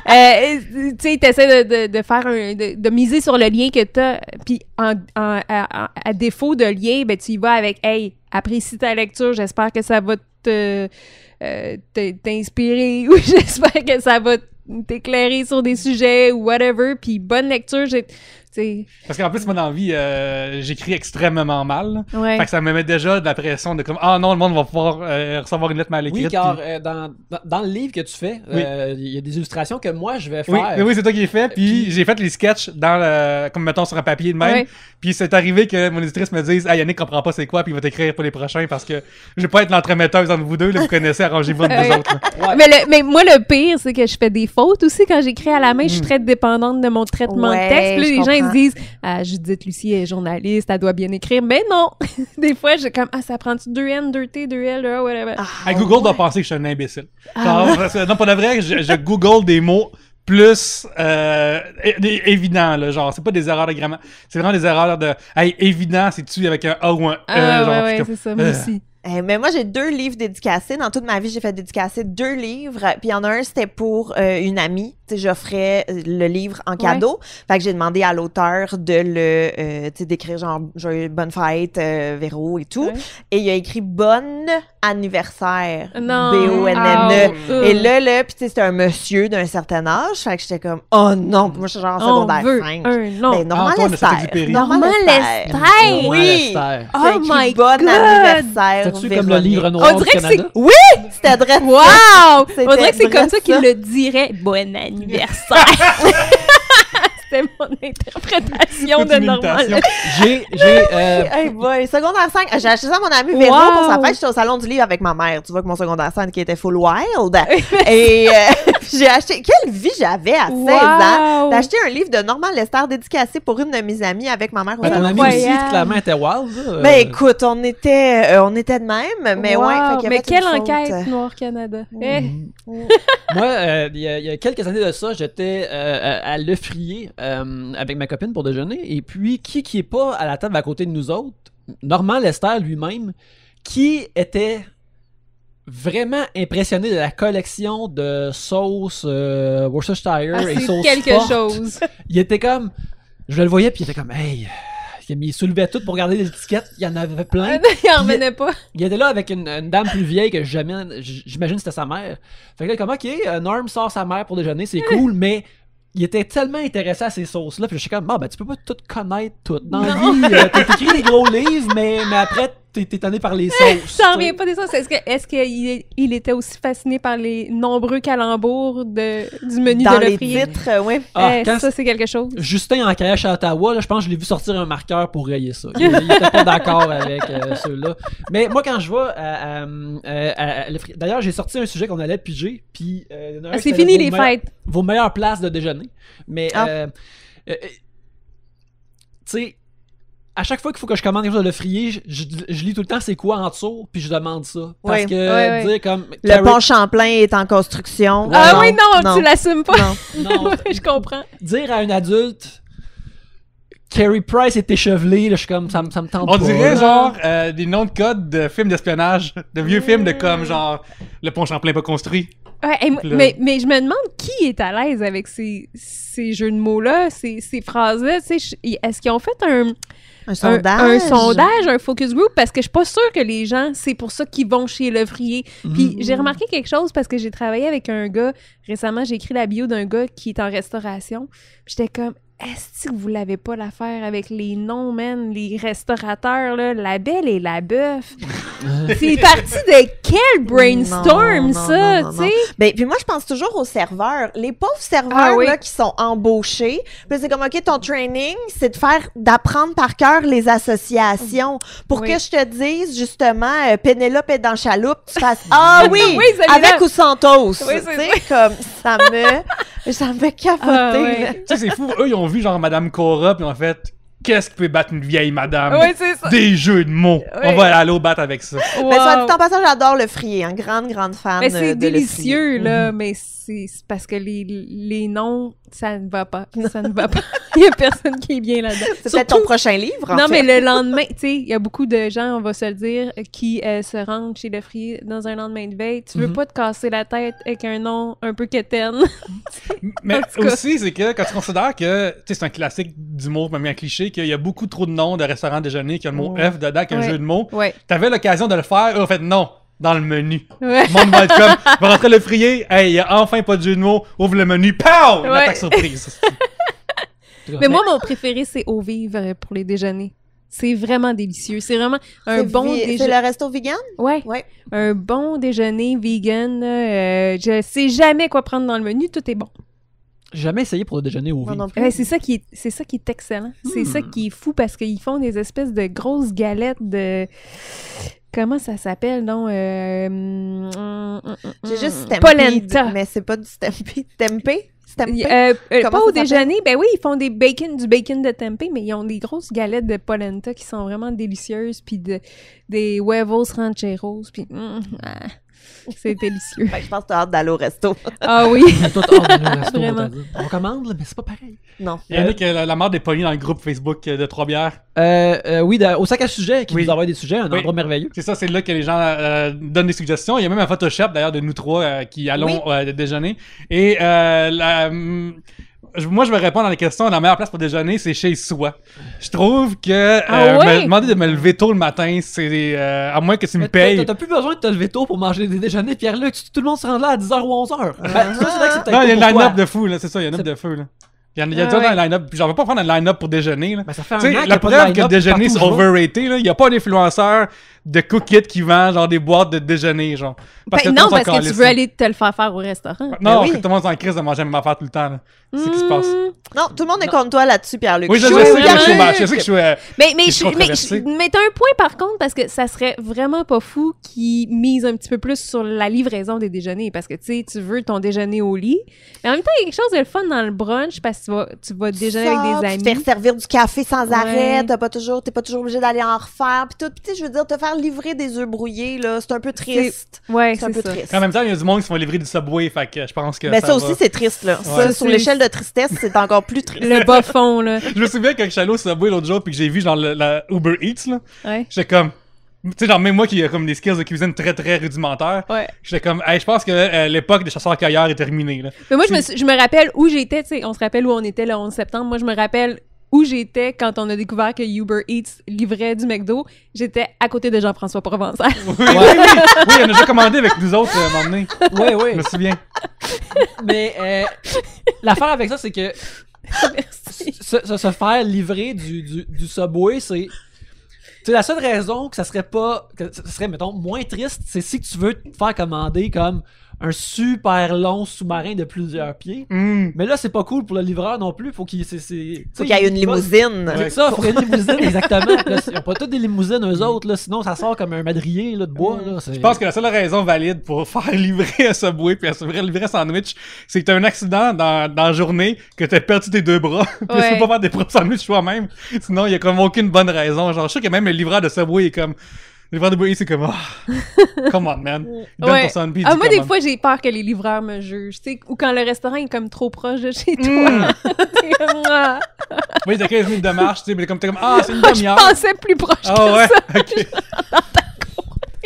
Tu sais, t'essaies de faire de miser sur le lien que t'as, puis à défaut de lien, ben, tu y vas avec, hey, apprécie ta lecture, j'espère que ça va t'inspirer, ou j'espère que ça va t'éclairer sur des sujets ou whatever, puis bonne lecture, t'sais. Parce qu'en plus, moi, dans la vie, j'écris extrêmement mal. Ouais. Fait que ça me met déjà de la pression de comme, ah non, le monde va pouvoir recevoir une lettre mal écrite. Oui, car puis- dans le livre que tu fais, Oui. il y a des illustrations que moi je vais Oui, faire. oui, c'est toi qui l'as fait. Puis j'ai fait les sketchs comme mettons sur un papier de même. Ouais. Puis c'est arrivé que mon éditrice me dise, ah Yannick comprend pas c'est quoi, puis il va t'écrire pour les prochains parce que je vais pas être l'entremetteuse entre vous deux. Là, vous connaissez, arrangez-vous entre vous autres. là. Ouais. Mais moi, le pire, c'est que je fais des fautes aussi quand j'écris à la main. Je suis très dépendante de mon traitement Ouais, de texte. Puis là, je les gens, ils comprends. se disent, ah, Judith Lucie est journaliste, elle doit bien écrire. Mais non! Des fois, j'ai comme, ça prend-tu 2 N, 2 T, 2 L, whatever. Google doit penser que je suis un imbécile. Genre, parce que, non, pour de vrai, je Google des mots plus évidents, là, genre, c'est pas des erreurs de grammaire, c'est vraiment des erreurs de, hey, évident, c'est-tu avec un A ou un E, Ah, genre, ouais, puis c'est ça, moi aussi. Mais moi, j'ai 2 livres dédicacés. Dans toute ma vie, j'ai fait dédicacer 2 livres. Puis il y en a un, c'était pour une amie. Tu sais, j'offrais le livre en cadeau. Fait que j'ai demandé à l'auteur de d'écrire genre « Bonne fête, Véro » et tout. Ouais. Et il a écrit « Bonne anniversaire ». Non. B-O-N-N-E. Ah, Et là, puis tu sais, c'était un monsieur d'un certain âge. Fait que j'étais comme « Oh non! » Puis moi, je suis genre en secondaire 5. un nom. Ben, Normand Antoine de Lester. Saint-Exupéry. Normand Lester. Lester. Oui! Lester. Oh J'ai écrit my Bon God! anniversaire, C'est-tu comme le Véronique. livre noir On du dirait que Canada? Oui! C'était drôle. Wow! C'était On dirait que c'est comme vrai, ça qu'il le dirait. Bon anniversaire! C'était mon interprétation Toute de une Normand imitation. Lester. J'ai Hey boy, secondaire 5, j'ai acheté ça à mon ami Véro Wow. pour sa fête, j'étais au salon du livre avec ma mère. Tu vois que mon secondaire 5 qui était full wild. Et j'ai acheté, quelle vie j'avais à 16 ans, Wow. d'acheter un livre de Normand Lester dédicacé pour une de mes amies avec ma mère au ton salon. ami Incroyable. aussi, clairement, était wild. Là. Ben écoute, on était de même, mais Wow. ouais. Fait qu'il y Mais avait quelle une faute. enquête, Noir Canada. Eh. Moi, il y a quelques années de ça, j'étais à Le Frier avec ma copine pour déjeuner. Et puis, qui est pas à la table à côté de nous autres? Normand Lester lui-même, qui était vraiment impressionné de la collection de sauces Worcestershire Ah, et c'est sauces quelque fortes. chose. Il était comme... Je le voyais, puis il était comme, hey... Il soulevait tout pour regarder les étiquettes. Il y en avait plein. Il en revenait pas. Il était là avec une dame plus vieille que j'imagine c'était sa mère. Fait que là, comme, OK, Norm sort sa mère pour déjeuner, c'est cool, mais il était tellement intéressé à ces sauces-là. Puis je suis comme, ben, tu peux pas tout connaître tout. Dans la Non. vie, t'as écrit des gros livres, mais après, t'es tanné par les sauces. J'en reviens pas des sauces. Est-ce qu'il était aussi fasciné par les nombreux calembours du menu Dans de les Le Frier? titres, oui. Ah, quand Ça, c'est quelque chose. Justin en crèche à Ottawa, là, je pense que je l'ai vu sortir un marqueur pour rayer ça. Il était pas d'accord avec ceux-là. Mais moi, quand je vais à Le Frier... D'ailleurs, j'ai sorti un sujet qu'on allait piger, puis... C'est fini les fêtes. Vos meilleures places de déjeuner. Mais, tu sais, à chaque fois qu'il faut que je commande quelque chose de Le Frier, je lis tout le temps c'est quoi en dessous, puis je demande ça. Parce Oui. que, Ouais. dire comme... Le pont Champlain est en construction. Ouais, Ah non, oui, non, tu l'assumes pas. Non. Non, Je comprends. dire à un adulte... Carrie Price est échevelée, là, je suis comme, ça me tente On pas. dirait là. genre des noms de code de films d'espionnage, de vieux films de comme genre Le Pont Champlain pas construit. Ouais, Là. mais je me demande qui est à l'aise avec ces jeux de mots-là, ces phrases-là. Tu sais, est-ce qu'ils ont fait Un sondage. un sondage, un focus group? Parce que je suis pas sûre que les gens, c'est pour ça qu'ils vont chez Le Frier. Puis j'ai remarqué quelque chose parce que j'ai travaillé avec un gars. Récemment, j'ai écrit la bio d'un gars qui est en restauration. Puis j'étais comme... Est-ce que vous l'avez pas l'affaire avec les noms, man? Les restaurateurs, là, la Belle et la Bœuf. C'est parti de quel brainstorm, Non, ça, non, tu non. sais? Ben, puis moi, je pense toujours aux serveurs. Les pauvres serveurs, Ah oui. là, qui sont embauchés. Puis c'est comme, OK, ton training, c'est d'apprendre par cœur les associations pour Oui. que je te dise, justement, Pénélope est dans chaloupe, tu fasses, ah oui, Oui, celui-là. avec ou sans toast. Oui, Tu c'est sais, comme, ça me capoter, Ah, là. ouais. Tu sais, c'est fou. Eux, ils ont vu genre Madame Cora, puis ils ont fait qu'est-ce qui peut battre une vieille madame? Oui, c'est ça. Des jeux de mots. Oui. On va aller au battre avec ça. Mais soit dit en passant, j'adore le frier, hein. Grande fan Mais c'est de le délicieux, frier. là, mais c'est parce que les noms, ça ne va pas. Ça ne va pas. Il y a personne qui est bien là-dedans. C'est peut-être ton prochain livre, en Non, fait. mais le lendemain, tu sais, il y a beaucoup de gens, on va se le dire, qui se rendent chez le frier dans un lendemain de veille. Tu veux pas te casser la tête avec un nom un peu quétaine. Mais En tout cas. aussi, c'est que quand tu considères que, tu sais, c'est un classique d'humour, même un cliché, qu'il y a beaucoup trop de noms de restaurants déjeuner qui ont le mot F dedans, qui a un Ouais. jeu de mots. Ouais. T'avais l'occasion de le faire, eux ont fait non, dans le menu. Ouais. Le monde va être comme, va rentrer le frier, hey, il y a enfin pas de jeu de mots, ouvre le menu, pow! Une Ouais. attaque surprise. Mais moi, mon préféré, c'est au vivre pour les déjeuners. C'est vraiment délicieux. C'est vraiment un C'est bon C'est déjeuner. le resto vegan? Ouais. Ouais. Un bon déjeuner vegan. Là, je sais jamais quoi prendre dans le menu. Tout est bon. J'ai jamais essayé pour le déjeuner au Moi vide. non plus. Ouais, c'est ça qui est excellent. C'est ça qui est fou parce qu'ils font des espèces de grosses galettes de... Comment ça s'appelle, non? J'ai juste Stampede, Polenta. mais c'est pas du Stampede. Tempeh? Stampede? Pas Comment au ça s'appelle? déjeuner. Ben oui, ils font du bacon de tempeh, mais ils ont des grosses galettes de polenta qui sont vraiment délicieuses, puis des huevos rancheros, puis c'est délicieux. Fait que je pense que t'as hâte d'aller au resto. Ah oui. Tout hors de nos restos, Vraiment. on t'a dit. On commande, là, mais c'est pas pareil. Non. Il y en a qui la marde est pognée dans le groupe Facebook de Trois Bières. Oui, au sac à sujets, qui Oui. nous envoie des sujets, un Oui. endroit merveilleux. C'est ça, c'est là que les gens donnent des suggestions. Il y a même un Photoshop d'ailleurs de nous trois qui allons déjeuner. Et moi, je vais répondre à la question. La meilleure place pour déjeuner, c'est chez soi. Je trouve que me demander de me lever tôt le matin, c'est à moins que tu me payes. T'as plus besoin de te lever tôt pour manger des déjeuners, Pierre-Luc. Tout le monde se rend là à 10h ou 11h. Ben, ça, c'est vrai que c'est peut-être Non, il y a tôt un pour line-up toi. de fou, là. C'est ça, il y a un line-up de feu, là. Il y a Ah déjà ouais. un line-up. Puis j'en vais pas prendre un line-up pour déjeuner, là. Ben, ça fait un Tu sais, an qu'il y la a pas de preuve que le line-up déjeuner c'est partout où je vais. overrated, là. Il y a pas d'influenceur de cook-it qui vend genre des boîtes de déjeuner, genre. Parce Ben que non, tout le monde parce s'en que tu calisse, veux là. aller te le faire faire au restaurant. Non, Ben oui. que tout le monde s'en crise de manger la même affaire tout le temps, là. C'est ce qui se passe. Non, tout le monde est contre toi là-dessus, Pierre-Luc. Oui, je Oui, sais que je vraiment. suis au match. Je sais que je suis. Mais controversé. t'as un point par contre, parce que ça serait vraiment pas fou qu'ils misent un petit peu plus sur la livraison des déjeuners, parce que tu sais, tu veux ton déjeuner au lit. Mais en même temps, il y a quelque chose de le fun dans le brunch, parce que tu vas déjeuner avec des Tu te fais amis. servir du café sans arrêt, Ouais. t'es pas toujours obligé d'aller en refaire. Puis tout, puis tu sais, je veux dire, te faire livrer des œufs brouillés, là, c'est un peu triste. Ouais, C'est un peu ça. triste. En même temps, il y a du monde qui se font livrer du Subway, fait que je pense que. Mais ça va. aussi, c'est triste, là. Ça, Ouais. sur l'échelle de tristesse, c'est encore plus triste. Le bas fond, là. Je me souviens quand je suis allé au Subway l'autre jour, puis que j'ai vu genre la Uber Eats, là. Ouais. J'étais comme. Tu sais, genre, même moi qui ai comme des skills de cuisine très très rudimentaires, Ouais. j'étais comme, hey, je pense que l'époque des chasseurs-cueilleurs est terminée, là. Mais moi, je me rappelle où j'étais, tu sais, on se rappelle où on était le 11 septembre. Moi, je me rappelle où j'étais quand on a découvert que Uber Eats livrait du McDo. J'étais à côté de Jean-François Provençal. Oui, oui, on a déjà commandé avec nous autres à un moment donné. Oui, oui. Je me souviens. Mais l'affaire avec ça, c'est que Merci. se faire livrer du Subway, c'est... Tu sais, la seule raison que ça serait pas... que ça serait, mettons, moins triste, c'est si tu veux te faire commander comme un super long sous-marin de plusieurs pieds. Mais là, c'est pas cool pour le livreur non plus. Faut qu'il... Faut qu'il y ait une limousine. C'est ça, faut qu'il y ait une limousine, exactement. Là, ils ont pas toutes des limousines, eux autres, là, sinon ça sort comme un madrier là, de bois. Là, Je pense que la seule raison valide pour faire livrer un Subway puis livrer un sandwich, c'est que t'as un accident dans la journée, que t'as perdu tes deux bras, puis Ouais. tu peux pas faire des propres sandwichs toi-même. Sinon, il y a comme aucune bonne raison. Genre, je sais que même le livreur de Subway est comme... Le livreur de Subway, c'est comme... come on, man. Il donne Ouais. ton sandwich, il Ah, dit, moi, come des on. fois, j'ai peur que les livreurs me jugent. Tu sais, ou quand le restaurant est comme trop proche de chez toi. T'es comme, ah. Oui, t'as 15 minutes de marche, tu sais, mais t'es comme, ah, c'est une Je demi-heure. pensais plus proche Ah que ouais, ça. ok.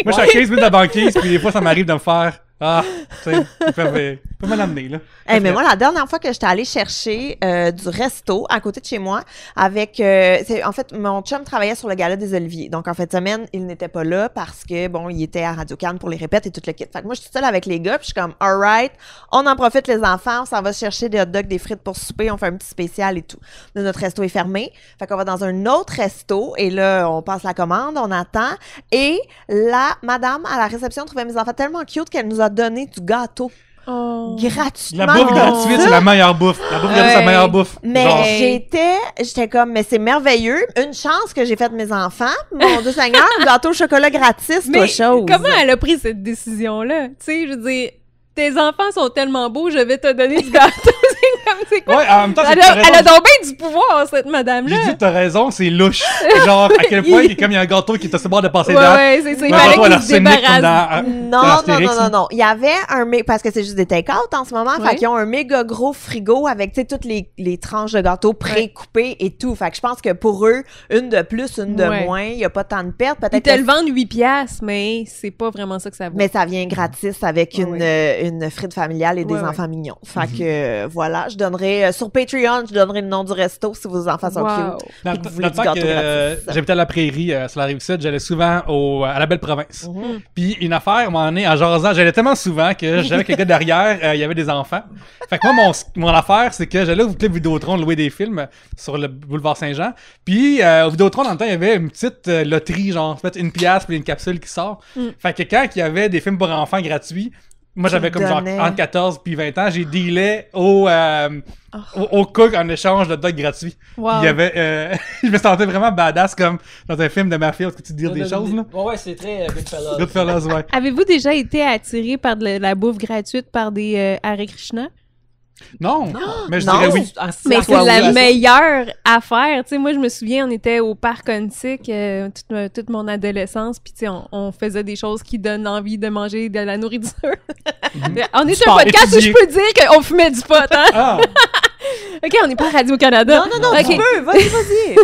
Moi, je suis à 15 minutes de la banquise, puis des fois, ça m'arrive de me faire... Ah, tu sais, ils peuvent Faut me l'amener, là. Mais moi, la dernière fois que j'étais allée chercher du resto à côté de chez moi avec... en fait, mon chum travaillait sur le gala des Oliviers. Donc, en fin de semaine, il n'était pas là parce que, bon, il était à Radio-Can pour les répètes et tout le kit. Fait que moi, je suis seule avec les gars, puis je suis comme, all right, on en profite, les enfants, on s'en va chercher des hot dogs, des frites pour souper, on fait un petit spécial et tout. Là, notre resto est fermé. Fait qu'on va dans un autre resto et là, on passe la commande, on attend. Et la madame à la réception trouvait mes enfants tellement cute qu'elle nous a donné du gâteau. Oh. Gratuitement. La bouffe gratuite, c'est la meilleure bouffe. La bouffe gratuite, c'est la meilleure bouffe. Mais Genre, j'étais comme, mais c'est merveilleux. Une chance que j'ai fait de mes enfants. Mon Dieu Seigneur, gâteau au chocolat gratis, Mais toi, chose. comment elle a pris cette décision-là? Tu sais, je veux dire, tes enfants sont tellement beaux, je vais te donner du gâteau. C'est quoi? Ouais, en même temps, Elle a donc bien du pouvoir, cette madame-là. J'ai dit, t'as raison, c'est louche. Genre, à quel point, comme il y a un gâteau qui est assez bon de passer Ouais, dedans. ouais, c'est ça. Il Ouais, fallait ouais, qu'il se l'arsenic comme débarrasse. dans- Non, dans non, Astérix, non, non. Il y avait parce que c'est juste des take-out en ce moment. Ouais. Fait qu'ils ont un méga gros frigo avec, tu sais, toutes les tranches de gâteau pré-coupées et tout. Fait que je pense que pour eux, une de plus, une de Ouais. moins, il n'y a pas tant de pertes. Ils Peut-être te que- le vendent 8 piastres, mais c'est pas vraiment ça que ça vaut. mais ça vient gratis avec Ouais, une frite familiale et des Ouais, ouais. enfants mignons. Fait que, voilà, je donnerai, sur Patreon, je donnerai le nom du resto si vos enfants sont Wow. cute. Dans Puis le que vous voulez temps du gâteau que gratis. j'habitais à la prairie, sur la Rive-Sud, j'allais souvent à la belle province. Mhm. Puis une affaire, à un moment donné, en jasant, j'allais tellement souvent que j'avais quelqu'un derrière, il y avait des enfants. Fait que moi, mon affaire, c'est que j'allais au club Vidéotron louer des films sur le boulevard Saint-Jean. Puis au Vidéotron, dans le temps, il y avait une petite loterie, genre, peut-être une pièce puis une capsule qui sort. Fait que quand il y avait des films pour enfants gratuits, moi, j'avais comme genre donnais. entre 14 puis 20 ans, j'ai dealé au cook en échange de dogs gratuits. Wow. Il y avait, je me sentais vraiment badass comme dans un film de mafia où tu dis des choses, là. Ouais, c'est très Goodfellas. Goodfellas, ouais. Avez-vous déjà été attiré par de la bouffe gratuite par des Hare Krishna? Non, mais je Non. dirais oui. Mais c'est toi, la oui. meilleure affaire. Tu sais, moi, je me souviens, on était au parc Ontic toute mon adolescence, puis tu sais, on faisait des choses qui donnent envie de manger de la nourriture. On est Sport, un podcast où étudié. je peux dire qu'on fumait du pot, hein? Ah, OK, on n'est pas à Radio-Canada. Non, OK. tu peux, vas-y.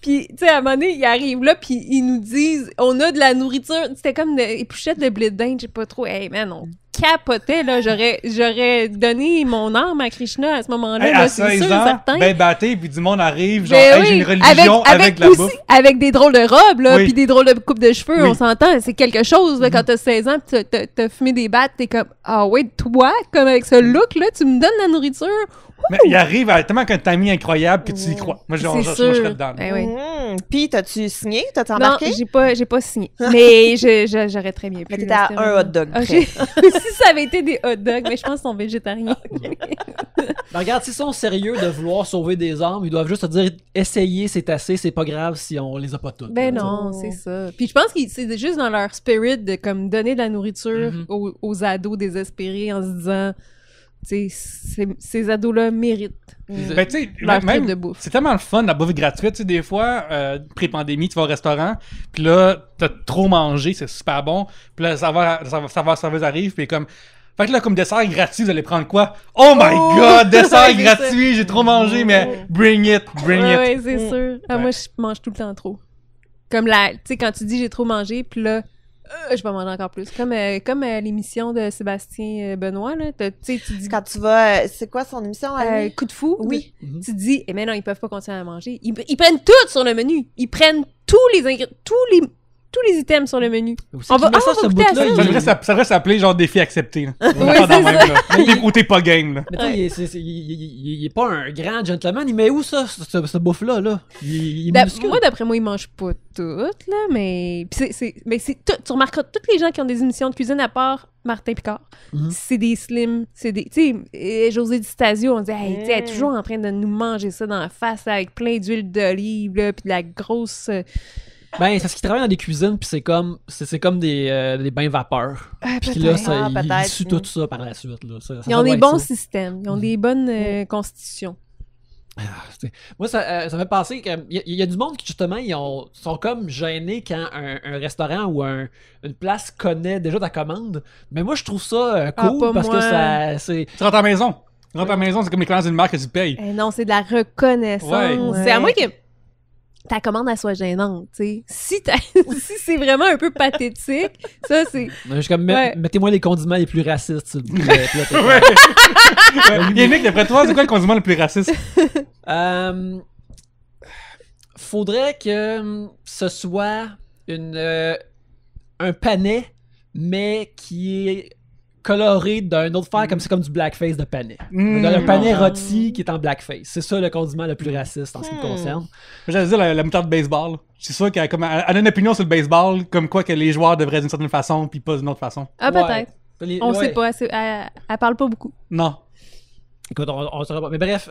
Puis, tu sais, à un moment donné, ils arrivent là, puis ils nous disent, on a de la nourriture. C'était comme des épluchettes de blé d'Inde, je sais pas trop. Hey, man, on capotait, là. J'aurais donné mon âme à Krishna à ce moment-là, hey, là, à c'est 16 sûr, ans, certain. ben batté, puis du monde arrive, genre, Ben hey, j'ai oui, une religion avec la aussi, bouffe. avec des drôles de robes, là, Oui. puis des drôles de coupes de cheveux, Oui. on s'entend, c'est quelque chose, là, quand t'as 16 ans, pis t'as fumé des battes, t'es comme, ah ouais, toi, comme avec ce look-là, tu me donnes la nourriture? Mais il arrive à tellement qu'un timing incroyable que tu y crois. Moi, C'est je sûr. serais dedans. Ben oui. Puis, t'as-tu signé? T'as-tu Non, embarqué? j'ai pas signé. Mais j'aurais très bien pu. Mais t'étais là, à c'était un vraiment- hot dog Ah, près. si ça avait été des hot dogs, mais je pense qu'ils sont végétariens. Ben, regarde, s'ils sont sérieux de vouloir sauver des âmes, ils doivent juste te dire essayer, c'est assez, c'est pas grave si on les a pas toutes. Ben là, non, c'est ça. Puis je pense que c'est juste dans leur spirit de comme donner de la nourriture Mhm. aux ados désespérés en se disant, tu sais, ces ados-là méritent Ben, tu sais, leur même, trip de bouffe. c'est tellement le fun, la bouffe gratuite. Tu sais, des fois, pré-pandémie, tu vas au restaurant, puis là, t'as trop mangé, c'est super bon. Puis là, le serveuse arrive, puis comme... Fait que là, comme dessert gratuit, vous allez prendre quoi? Oh my god, dessert Ouais, c'est ça. gratuit, j'ai trop mangé, mais bring it, bring Ouais, it. ouais, c'est sûr. Ah, Ouais. moi, je mange tout le temps trop. Comme tu sais, quand tu dis j'ai trop mangé, puis là, je vais manger encore plus. Comme l'émission de Sébastien Benoît, là. Tu sais, tu dis Quand tu vas... c'est quoi son émission à lui? coup de fou. Oui. Tu dis, mais non, ils peuvent pas continuer à manger. Ils prennent tout sur le menu. Ils prennent tous les ingrédients, tous les items sur le menu. Aussi, On va- qui met ah, ça, on va ce goûter à bout-là, ça. il- Ça devrait s'appeler genre défi accepté. Là. Oui, Pas dans c'est le même, là. Ou t'es pas game. Là. Mais tu sais, il est pas un grand gentleman. Il met où ça, ce bouffe-là? Là? Il est minuscule. Moi, d'après moi, ils mangent pas toutes, là, mais... Puis mais c'est tout. Tu remarqueras, tous les gens qui ont des émissions de cuisine, à part Martin Picard, Mhm. c'est des slims, c'est des... Tu sais, José Di Stasio, on dit, hey, tu sais, elle est Mm. toujours en train de nous manger ça dans la face avec plein d'huile d'olive, là, puis de la grosse... Ben, c'est parce qu'il travaille dans des cuisines, puis c'est comme des bains vapeur. Puis là, ça, il peut-être. dissout tout ça par la suite. Là. Ça Ils ont doit des être bons ça. systèmes, ils ont des bonnes constitutions. Moi, ça fait penser qu'il y a du monde qui, justement, sont comme gênés quand un restaurant ou une place connaît déjà ta commande. Mais moi, je trouve ça Ah, cool pas parce moi. que ça, c'est... Tu rentres à la maison. Tu rentres à la maison, c'est comme les commandes d'une marque que tu payes. Eh non, c'est de la reconnaissance. Ouais. C'est à moi que... ta commande elle soit gênante, tu sais. Si c'est vraiment un peu pathétique, ça c'est... Je suis comme, mettez-moi les condiments les plus racistes sur le plat. Ouais. Yannick, d'après toi, c'est quoi le condiment le plus raciste? Faudrait que ce soit un panais, mais qui est coloré d'un autre fer, comme c'est comme du blackface de panais. Un panais rôti qui est en blackface. C'est ça le condiment le plus raciste en ce qui me concerne. J'allais dire la moutarde de baseball. C'est sûr qu'elle a une opinion sur le baseball, comme quoi que les joueurs devraient d'une certaine façon, puis pas d'une autre façon. Ah, peut-être. Ouais. On sait pas. Elle parle pas beaucoup. Non. Écoute, on saura pas. Mais bref,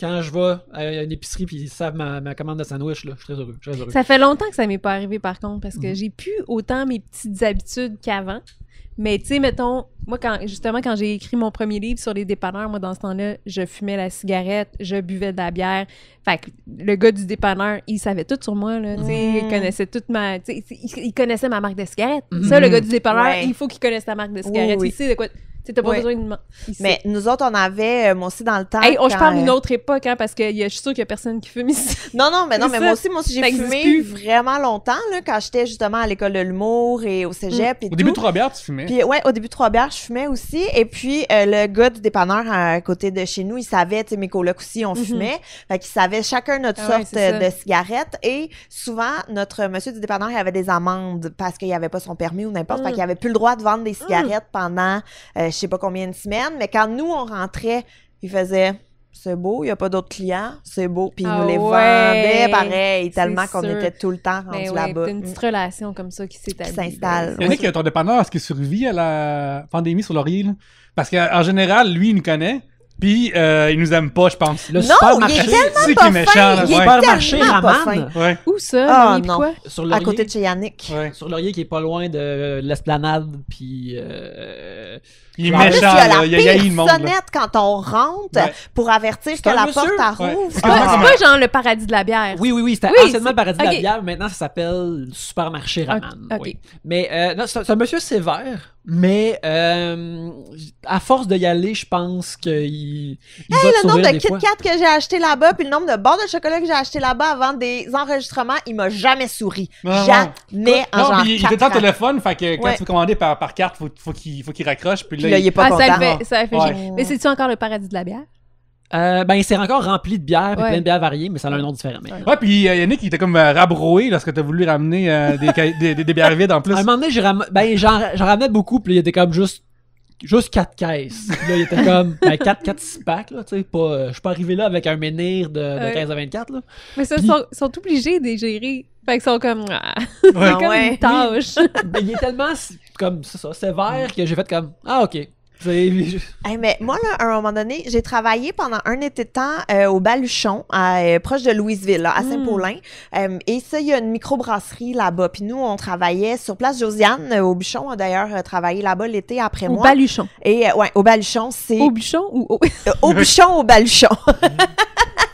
quand je vais à une épicerie puis ils savent ma commande de sandwich, là, je suis très heureux. Ça fait longtemps que ça m'est pas arrivé, par contre, parce que j'ai plus autant mes petites habitudes qu'avant. Mais tu sais, mettons, moi, quand j'ai écrit mon premier livre sur les dépanneurs, moi, dans ce temps-là, je fumais la cigarette, je buvais de la bière. Fait que le gars du dépanneur, il savait tout sur moi, là. Tu sais, il connaissait toute ma... Tu sais, il connaissait ma marque de cigarette. Ça, le gars du dépanneur, il faut qu'il connaisse ta marque de cigarette. Il sait de quoi... Tu t'as pas besoin de... Mais nous autres, on avait, moi aussi, dans le temps... Hey, je parle d'une autre époque, hein, parce que je suis sûre qu'il y a personne qui fume ici. Non, mais moi aussi, j'ai fumé vraiment longtemps, là, quand j'étais justement à l'école de l'humour et au cégep et tout. Au début de Trois-Bières, tu fumais? Puis, ouais, au début de Trois-Bières, je fumais aussi. Et puis, le gars du dépanneur à côté de chez nous, il savait, tu sais, mes colocs aussi, on fumait. Fait qu'ils savaient chacun notre sorte de cigarette. Et souvent, notre monsieur du dépanneur, il avait des amendes parce qu'il avait pas son permis ou n'importe. Fait qu'il avait plus le droit de vendre des cigarettes pendant, je sais pas combien de semaines. Mais quand nous, on rentrait, il faisait « c'est beau, il n'y a pas d'autres clients, c'est beau ». Puis il nous les vendait pareil, tellement qu'on était tout le temps rendus là-bas. C'est une petite relation comme ça qui s'installe. Yannick, ton dépanneur, est-ce qu'il survit à la pandémie sur Laurier? Là? Parce qu'en général, lui, il nous connaît. Puis, il nous aime pas, je pense. Le supermarché, il est tellement pas fin. Le supermarché Raman. Ouais. Où ça? Non. Quoi? Sur Laurier, à côté de chez Yannick. Ouais. Sur Laurier, qui est pas loin de l'esplanade, puis... il est En plus, méchant, il y a là. la Il pire le monde. sonnette quand on rentre pour avertir que la porte rouvre. C'est pas genre le paradis de la bière. Oui, c'était anciennement le paradis de la bière, mais maintenant ça s'appelle supermarché Raman. Ok. Oui. Mais non, c'est un monsieur sévère, mais à force de y aller, je pense qu'il va te le nombre sourire de des Kit fois. Kat que j'ai acheté là-bas, puis le nombre de barres de chocolat que j'ai acheté là-bas avant des enregistrements, il m'a jamais souri. Jamais en genre il 4 était en ans. téléphone, fait que quand tu veux commander par carte, faut qu'il raccroche. Puis Puis là, il est pas content. Ça fait chier. Mais c'est-tu encore le paradis de la bière? Ben, c'est encore rempli de bières, puis plein de bières variées, mais ça a un nom différent. Ouais, puis Yannick, il était comme rabroué lorsque t'as voulu ramener des bières vides en plus. À un moment donné, j'en ramenais beaucoup, puis il était comme juste 4 caisses. Puis là, il était comme 4 6-packs, là, tu sais, je suis pas arrivé là avec un menhir de 15 à 24, là. Mais ça, Puis... sont obligés de les gérer. Fait qu'ils sont comme... Ouais. c'est comme une tâche. Mais il est tellement, comme, c'est ça, sévère que j'ai fait comme, OK. Mais moi, là, à un moment donné, j'ai travaillé pendant un été de temps au Baluchon, proche de Louisville, là, à Saint-Paulin. Et ça, il y a une microbrasserie là-bas. Puis nous, on travaillait sur place. Josiane, au Bûchon, a d'ailleurs travaillé là-bas l'été après moi. Au Baluchon. Et au Baluchon, c'est... Au Bûchon ou au... au Bûchon, au Baluchon.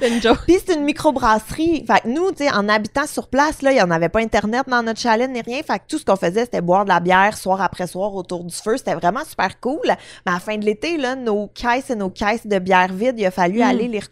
C'est une joke. Puis c'est une microbrasserie. Fait que nous, tu sais, en habitant sur place, là, il n'y en avait pas Internet dans notre chalet ni rien. Fait que tout ce qu'on faisait, c'était boire de la bière soir après soir autour du feu. C'était vraiment super cool. Mais à la fin de l'été, là, nos caisses de bière vide, il a fallu aller les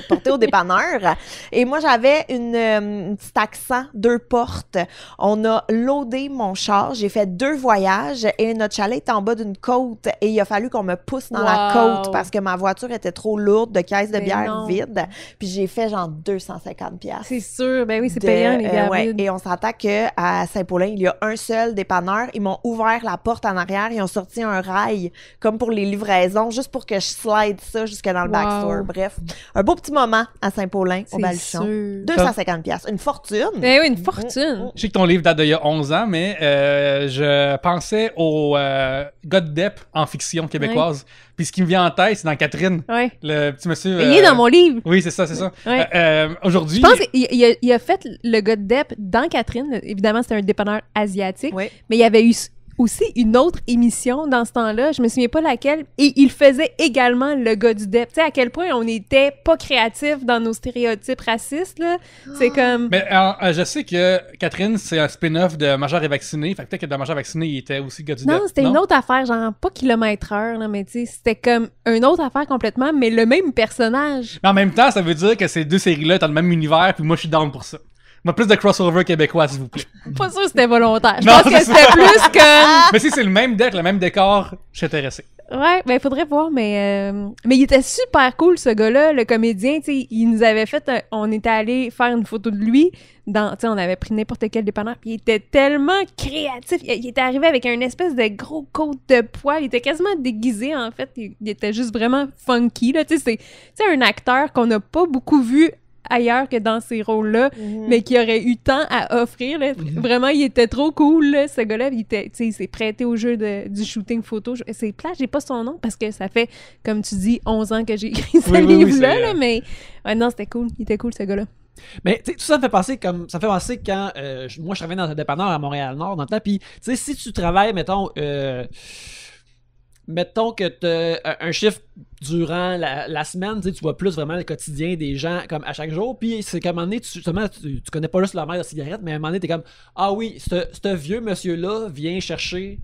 porter au dépanneur. Et moi, j'avais une petite accent 2 portes. On a loadé mon char. J'ai fait 2 voyages et notre chalet est en bas d'une côte. Et il a fallu qu'on me pousse dans la côte parce que ma voiture était trop lourde de caisses de bière vide. Puis j'ai fait genre 250 $. C'est sûr. Ben oui, c'est payant, les bières vides. Et on s'entend qu'à Saint-Paulin, il y a un seul dépanneur. Ils m'ont ouvert la porte en arrière. Ils ont sorti un rail comme pour les livraisons, juste pour que je slide ça jusque dans le backstore. Bref, un beau petit moment à Saint-Paulin, au Baluchon. 250 $. Une fortune. Ben oui, une fortune. Je sais que ton livre date d'il y a 11 ans, mais je pensais au gars de Depp en fiction québécoise. Puis ce qui me vient en tête, c'est dans Catherine. Ouais. Le petit monsieur... Il est dans mon livre. Oui, c'est ça. Ouais. Aujourd'hui... Je pense qu'il a fait le gars de Depp dans Catherine. Évidemment, c'était un dépanneur asiatique. Oui. Mais il y avait eu aussi une autre émission dans ce temps-là, je me souviens pas laquelle, et il faisait également le gars du DEP. Tu sais, à quel point on n'était pas créatifs dans nos stéréotypes racistes, là. C'est comme... Mais je sais que Catherine, c'est un spin-off de Majeur et Vacciné, fait que peut-être que dans Majeur et Vacciné, il était aussi le gars du Non, DEP, c'était une autre affaire, genre pas kilomètre-heure, là, mais tu sais, c'était comme une autre affaire complètement, mais le même personnage. Mais en même temps, ça veut dire que ces deux séries-là sont dans le même univers, puis moi, je suis down pour ça. Moi, plus de crossover québécois, s'il vous plaît. Pas sûr que c'était volontaire. Je Non, pense que c'est c'était plus comme... Mais si c'est le même deck, le même décor, je suis intéressé. Ouais, ben faudrait voir, mais il était super cool, ce gars-là, le comédien, tu sais, il nous avait fait, on était allé faire une photo de lui, tu sais, on avait pris n'importe quel dépanneur, puis il était tellement créatif, il était arrivé avec un espèce de gros côte de poil, il était quasiment déguisé, en fait, il était juste vraiment funky, là, tu sais, c'est un acteur qu'on n'a pas beaucoup vu ailleurs que dans ces rôles-là, mais qui aurait eu tant à offrir. Là. Vraiment, il était trop cool, là, ce gars-là. Il s'est prêté au jeu du shooting photo. C'est plate, j'ai pas son nom parce que ça fait, comme tu dis, 11 ans que j'ai écrit ce livre-là. Là, mais non, c'était cool. Il était cool, ce gars-là. Mais tout ça me fait penser quand moi je travaillais dans un dépanneur à Montréal-Nord dans le temps, puis tu sais, si tu travailles, mettons que tu as un chiffre durant la semaine, tu vois plus vraiment le quotidien des gens comme à chaque jour, puis c'est comme à un moment donné, tu connais pas juste leur mère de cigarette, mais à un moment donné, t'es comme ah oui, ce vieux monsieur-là vient chercher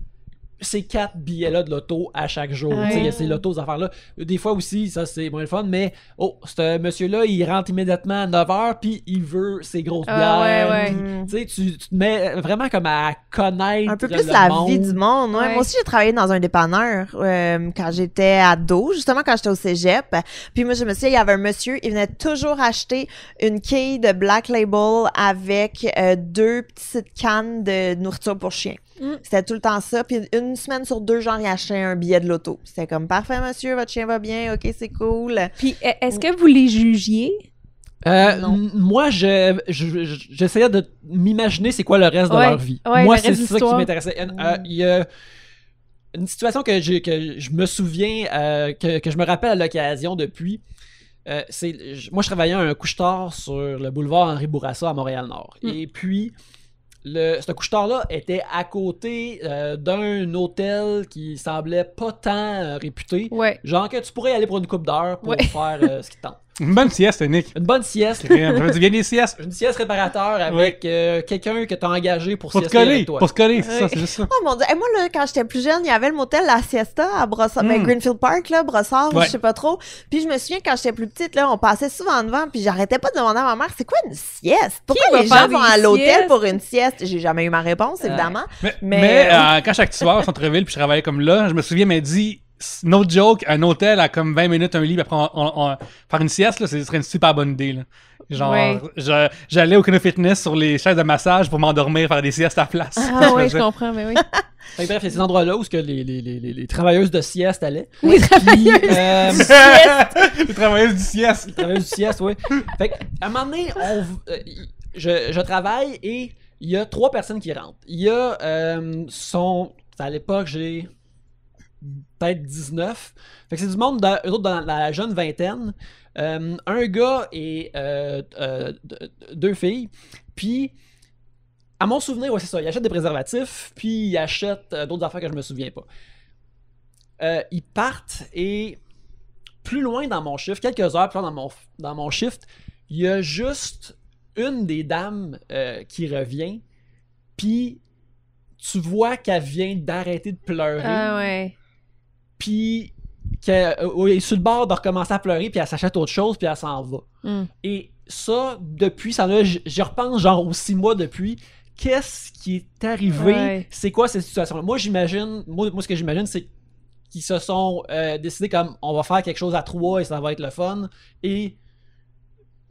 ces 4 billets-là de l'auto à chaque jour. Il y a ces lotos, ces affaires-là. Des fois aussi, ça c'est moins le fun, mais ce monsieur-là, il rentre immédiatement à 9h, puis il veut ses grosses bières. Tu te mets vraiment comme à connaître un peu plus la monde. vie du monde. Ouais. Moi aussi, j'ai travaillé dans un dépanneur quand j'étais ado, justement quand j'étais au cégep. Puis moi, je me souviens, il y avait un monsieur, il venait toujours acheter une quille de Black Label avec 2 petites cannes de nourriture pour chien. C'était tout le temps ça. Puis une semaine sur 2, genre, il achetait un billet de l'auto. C'était comme, parfait, monsieur, votre chien va bien, ok, c'est cool. Puis, est-ce que vous les jugiez? Moi, j'essayais de m'imaginer c'est quoi le reste de leur vie. Moi, c'est ça qui m'intéressait. Il y a une situation que je me souviens, que je me rappelle à l'occasion depuis. Moi, je travaillais à un couche-tard sur le boulevard Henri Bourassa à Montréal-Nord. Et puis, ce couche-tard-là était à côté d'un hôtel qui semblait pas tant réputé. Ouais. Genre que tu pourrais y aller pour une couple d'heures pour faire ce qui te tente. Une bonne sieste, Nick. Une bonne sieste. J'avais dit bien des siestes. Une sieste réparateur avec quelqu'un que t'as engagé pour siester coller, avec toi. Pour se coller, c'est ça, c'est juste ça. Oh mon Dieu. Et moi, là, quand j'étais plus jeune, il y avait le motel La Siesta à Brossard, Greenfield Park, là, Brossard, je sais pas trop. Puis je me souviens, quand j'étais plus petite, là, on passait souvent devant, puis j'arrêtais pas de demander à ma mère, c'est quoi une sieste? Pourquoi les gens vont à l'hôtel pour une sieste? J'ai jamais eu ma réponse, évidemment. Mais quand chaque soir, au centre-ville, puis je travaillais comme là, je me souviens, m'a dit, no joke, un hôtel à comme 20 minutes, un lit, puis après on faire une sieste, là, ce serait une super bonne idée, là. Genre, j'allais au Kino Fitness sur les chaises de massage pour m'endormir, faire des siestes à la place. Ah oui, je comprends, mais oui. Bref, il y a ces endroits-là où les travailleuses de sieste allaient. Les travailleuses du sieste! Les travailleuses du sieste. Les travailleuses du sieste, oui. Fait qu'à un moment donné, je travaille et il y a 3 personnes qui rentrent. Il y a à l'époque, j'ai peut-être 19. Fait que c'est du monde, eux autres dans la jeune vingtaine. Un gars et 2 filles. Puis, à mon souvenir, c'est ça. Ils achètent des préservatifs, puis ils achètent d'autres affaires que je me souviens pas. Ils partent et plus loin dans mon shift, quelques heures plus loin dans mon shift, il y a juste une des dames qui revient, puis tu vois qu'elle vient d'arrêter de pleurer. Ah ouais. Puis qu'elle est sur le bord de recommencer à pleurer, puis elle s'achète autre chose, puis elle s'en va. Et ça, depuis, j'y repense genre aux 6 mois depuis. Qu'est-ce qui est arrivé? Ouais. C'est quoi cette situation-là? Moi, ce que j'imagine, c'est qu'ils se sont décidés comme on va faire quelque chose à 3 et ça va être le fun. Et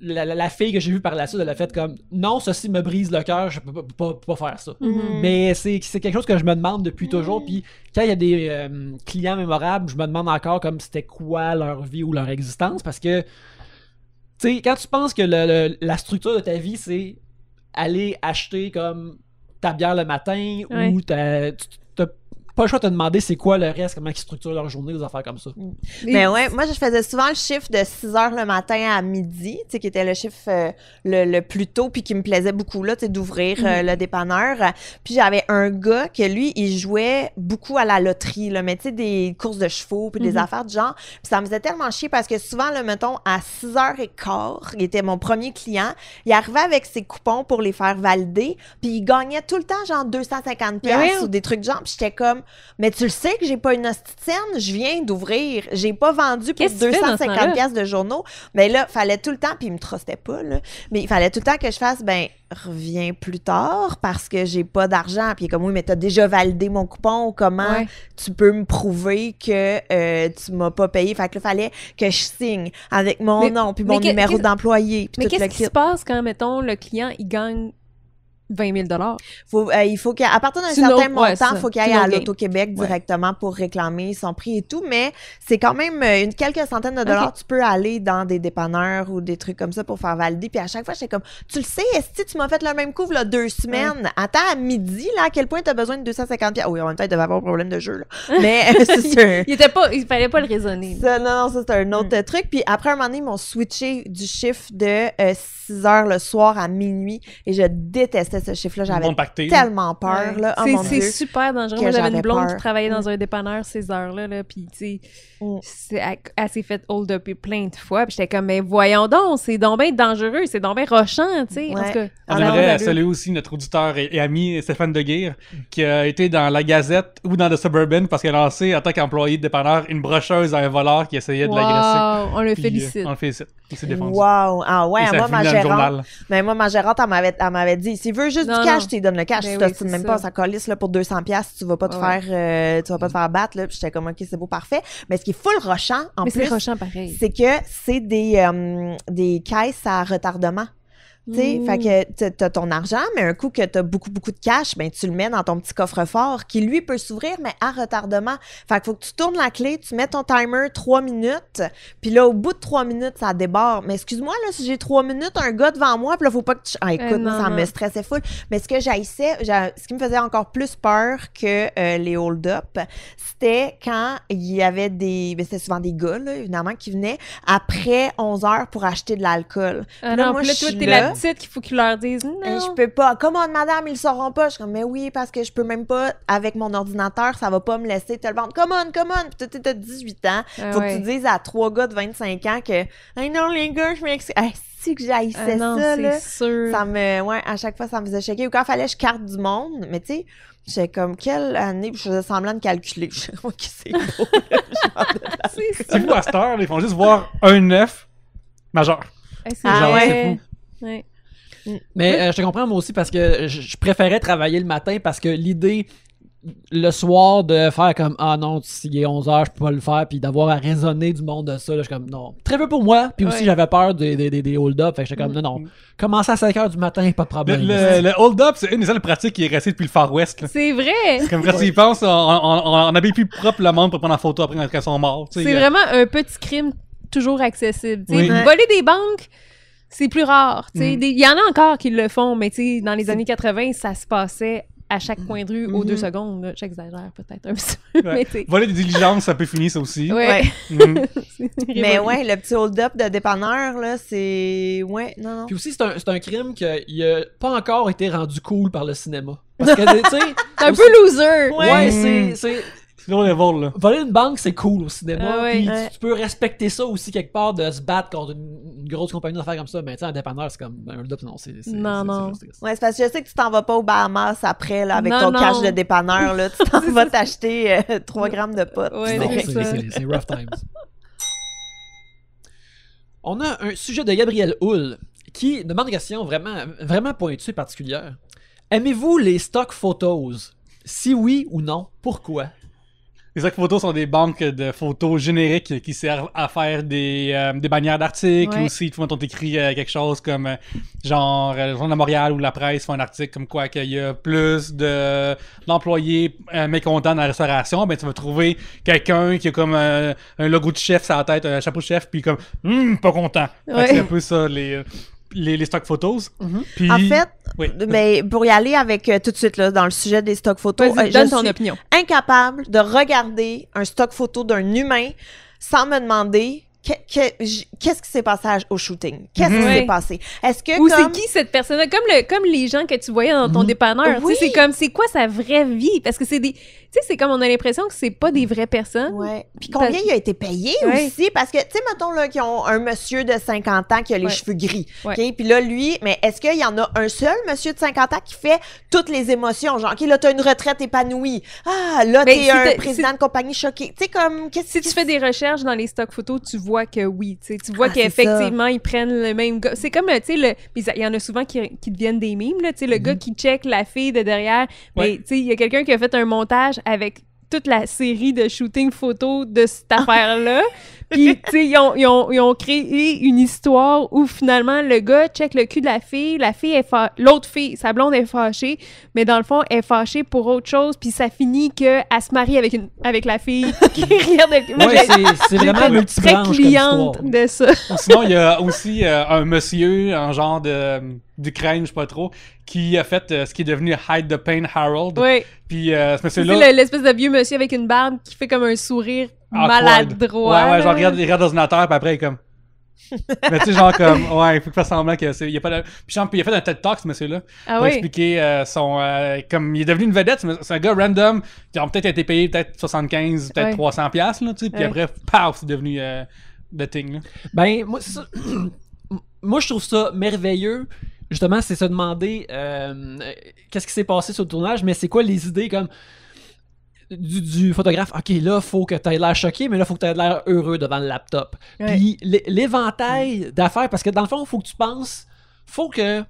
la fille que j'ai vue par la suite, elle a fait comme non, ceci me brise le cœur, je peux pas faire ça. Mais c'est quelque chose que je me demande depuis toujours. Puis quand il y a des clients mémorables, je me demande encore comme c'était quoi leur vie ou leur existence, parce que tu sais, quand tu penses que la structure de ta vie, c'est aller acheter comme ta bière le matin ou pas le choix de te demander c'est quoi le reste, comment ils structurent leur journée, des affaires comme ça. Mais ouais, moi, je faisais souvent le chiffre de 6h le matin à midi, tu sais, qui était le chiffre le plus tôt, puis qui me plaisait beaucoup, là, tu sais, d'ouvrir le dépanneur. Puis j'avais un gars que lui, il jouait beaucoup à la loterie, là, mais tu sais, des courses de chevaux, puis des affaires du genre. Puis ça me faisait tellement chier parce que souvent, là, mettons, à 6h15, il était mon premier client, il arrivait avec ses coupons pour les faire valider, puis il gagnait tout le temps, genre 250 pièces ou des trucs de genre, puis j'étais comme, mais tu le sais que j'ai pas une hostie de scène, je viens d'ouvrir, j'ai pas vendu pour 250 pièces de journaux. Mais là, fallait tout le temps, puis il me trustait pas, là, mais il fallait tout le temps que je fasse, ben, reviens plus tard parce que j'ai pas d'argent. Puis il est comme, oui, mais t'as déjà validé mon coupon, comment tu peux me prouver que tu m'as pas payé? Fait que là, fallait que je signe avec mon nom, puis mon numéro d'employé. Mais qu'est-ce qui se passe quand, mettons, le client, il gagne 20 000 il faut qu'à partir d'un certain montant, il faut qu'il aille à l'Auto-Québec directement pour réclamer son prix et tout, mais c'est quand même quelques centaines de dollars. Tu peux aller dans des dépanneurs ou des trucs comme ça pour faire valider, puis à chaque fois, j'étais comme, tu le sais, est-ce que tu m'as fait le même coup là 2 semaines? Attends, à midi, là, à quel point tu as besoin de 250 $? Oui, en même temps, il devait avoir un problème de jeu, là. Mais c'est il fallait pas le raisonner. Non, ça, c'est un autre truc. Puis après, un moment donné, ils m'ont switché du chiffre de 6h le soir à minuit, et je détestais ce chiffre-là. J'avais tellement peur, là. Oh, c'est super dangereux. Moi, j'avais une blonde qui travaillait dans un dépanneur ces heures-là, là, puis tu sais, elle s'est fait hold up plein de fois, puis j'étais comme, mais voyons donc, c'est donc bien dangereux, c'est donc bien rochant, tu sais. En tout cas, on aimerait saluer aussi notre auditeur et ami Stéphane Deguire, qui a été dans La Gazette ou dans The Suburban parce qu'il a lancé, en tant qu'employé de dépanneur, une brocheuse à un voleur qui essayait de l'agresser. On le félicite. On le félicite. Il s'est défendu. Wow! Ah ouais, moi, ma gérante, elle m'avait dit, s'il veut juste du cash, tu lui donnes le cash. Tu t'ostines même pas, ça colisse là, pour 200 $, tu vas pas te faire, tu vas pas te faire battre, là. Puis j'étais comme, OK, c'est beau, parfait. Mais ce qui est full rochant, en plus, c'est rochant pareil. C'est que c'est des caisses à retardement. Tu sais, fait que t'as ton argent, mais un coup que t'as beaucoup de cash, ben tu le mets dans ton petit coffre-fort qui, lui, peut s'ouvrir, mais à retardement. Fait qu'il faut que tu tournes la clé, tu mets ton timer 3 minutes, puis là, au bout de 3 minutes, ça débarre. Mais excuse-moi, là, si j'ai 3 minutes, un gars devant moi, puis là, faut pas que tu... Ah, écoute, ça me stressait full. Mais ce que ce qui me faisait encore plus peur que les hold-up, c'était quand il y avait c'était souvent des gars, là, évidemment, qui venaient après 11 heures pour acheter de l'alcool. Moi, toi, t'es là qu'il faut qu'ils leur disent non. Je peux pas. Comment, madame, ils le sauront pas. Je suis comme, mais oui, parce que je peux même pas, avec mon ordinateur, ça va pas me laisser te le vendre. Come on. Puis t'as 18 ans. Faut que tu dises à 3 gars de 25 ans que, hey, non, les gars, je m'excuse. Si que j'haïssais ça, là. Sûr. Ça à chaque fois, ça me faisait choquer. Ou quand il fallait que je carte du monde, mais tu sais, j'étais comme, quelle année, puis je faisais semblant de calculer. Je sais pas qui c'est beau. C'est fou à cette heure, ils font juste voir un 9 majeur. C'est fou. Ouais. Mais je te comprends moi aussi parce que je préférais travailler le matin parce que l'idée le soir de faire comme ah non, s'il est 11h, je peux pas le faire, puis d'avoir à raisonner du monde de ça, là, je suis comme non. Très peu pour moi, puis aussi j'avais peur des hold-up, fait que j'étais comme non. Commencer à 5h du matin, pas de problème. Le hold-up, c'est une des seules pratiques qui est restée depuis le Far West. Là. C'est vrai! Comme quand tu y penses, on habille plus propre le monde pour prendre en photo après quand ils sont morts. C'est vraiment un petit crime toujours accessible. Voler des banques, c'est plus rare. Il y en a encore qui le font, mais dans les années 80, ça se passait à chaque coin de rue aux 2 secondes. Là. J'exagère peut-être un petit peu. Ouais. Mais voler des diligences, ça peut finir ça aussi. Ouais. Mais ouais, le petit hold-up de dépanneur, là, c'est... Ouais, non. Puis aussi, c'est un crime qui a pas encore été rendu cool par le cinéma. Parce que, tu sais... c'est un peu loser! Ouais, c'est... C'est low level, là. Voler une banque, c'est cool au cinéma. Puis tu peux respecter ça aussi quelque part, de se battre contre une grosse compagnie d'affaires comme ça. Mais tu sais, un dépanneur, c'est comme un hold-up, non. Non. Ouais, c'est parce que je sais que tu t'en vas pas aux Bahamas après, là, avec ton cash de dépanneur, là. Tu t'en vas t'acheter 3 grammes de pot. Ouais, c'est rough times. On a un sujet de Gabriel Hull qui demande une question vraiment pointue et particulière. Aimez-vous les stock photos? Si oui ou non, pourquoi? Les stock photos sont des banques de photos génériques qui servent à faire des bannières d'articles ou si on t'écrit quelque chose comme genre le Journal de Montréal ou la presse fait un article comme quoi qu'il y a plus d'employés mécontents dans la restauration, ben tu vas trouver quelqu'un qui a comme un logo de chef sur la tête, un chapeau de chef, puis comme pas content. Fait que c'est un peu ça les stock photos. Puis, En fait, oui. mais pour y aller avec tout de suite là, dans le sujet des stock photos, Vas-y, je donne ton suis opinion. incapable de regarder un stock photo d'un humain sans me demander qu'est-ce qui s'est passé au shooting? Qu'est-ce qui s'est passé? Est-ce que Ou comme... c'est qui cette personne-là? Comme les gens que tu voyais dans ton dépanneur. Oui. Tu sais, c'est quoi sa vraie vie? Parce que c'est des... Tu sais, c'est comme on a l'impression que c'est pas des vraies personnes. Ouais. Puis combien il a été payé aussi? Parce que, tu sais, mettons là, qu'ils ont un monsieur de 50 ans qui a les cheveux gris. Ouais. OK? Puis là, lui, mais est-ce qu'il y en a un seul monsieur de 50 ans qui fait toutes les émotions? Genre, OK, là, t'as une retraite épanouie. Ah, là, Mais t'es si un t'as- président de compagnie choqué. Tu sais, comme, Si tu fais des recherches dans les stocks photos, tu vois que oui. Tu sais, tu vois Ah, c'est qu'effectivement, ils prennent le même gars. C'est comme, tu sais, il y en a souvent qui deviennent des mimes, là. Tu sais, le gars qui check la fille de derrière. Mais, tu sais, il y a quelqu'un qui a fait un montage avec toute la série de shooting photos de cette affaire-là. Puis, tu sais, ils ont créé une histoire où finalement, le gars check le cul de la fille est l'autre fille, sa blonde est fâchée, mais dans le fond, elle est fâchée pour autre chose, puis ça finit qu'elle se marie avec la fille qui regarde le cul. Moi, Ouais, c'est vraiment très multibranche comme cliente histoire. de ça. Ou sinon, il y a aussi un monsieur, un genre d'Ukraine, je sais pas trop, qui a fait ce qui est devenu Hide the Pain Harold. Oui. Puis ce C'est monsieur-là... l'espèce de vieux monsieur avec une barbe qui fait comme un sourire awkward. maladroit. Ouais, genre, là. il regarde l'ordinateur, puis après, il est comme... Mais tu sais, genre comme... Ouais, il faut qu'il fasse semblant qu'il y a pas de... Puis genre, il a fait un TED Talk, ce monsieur-là, Ah pour oui. expliquer son... comme il est devenu une vedette, c'est un gars random, qui a peut-être été payé peut-être 75, peut-être Ouais. 300 piastres, là, tu sais, puis Ouais. après, paf, c'est devenu the thing, là. Ben, moi, c'est ça. Moi, je trouve ça merveilleux. Justement, c'est se demander qu'est-ce qui s'est passé sur le tournage, mais c'est quoi les idées comme du photographe. OK, là, faut que tu aies l'air choqué, mais là, faut que tu aies l'air heureux devant le laptop. Ouais. Puis l'éventail d'affaires, parce que dans le fond, faut que tu penses, faut que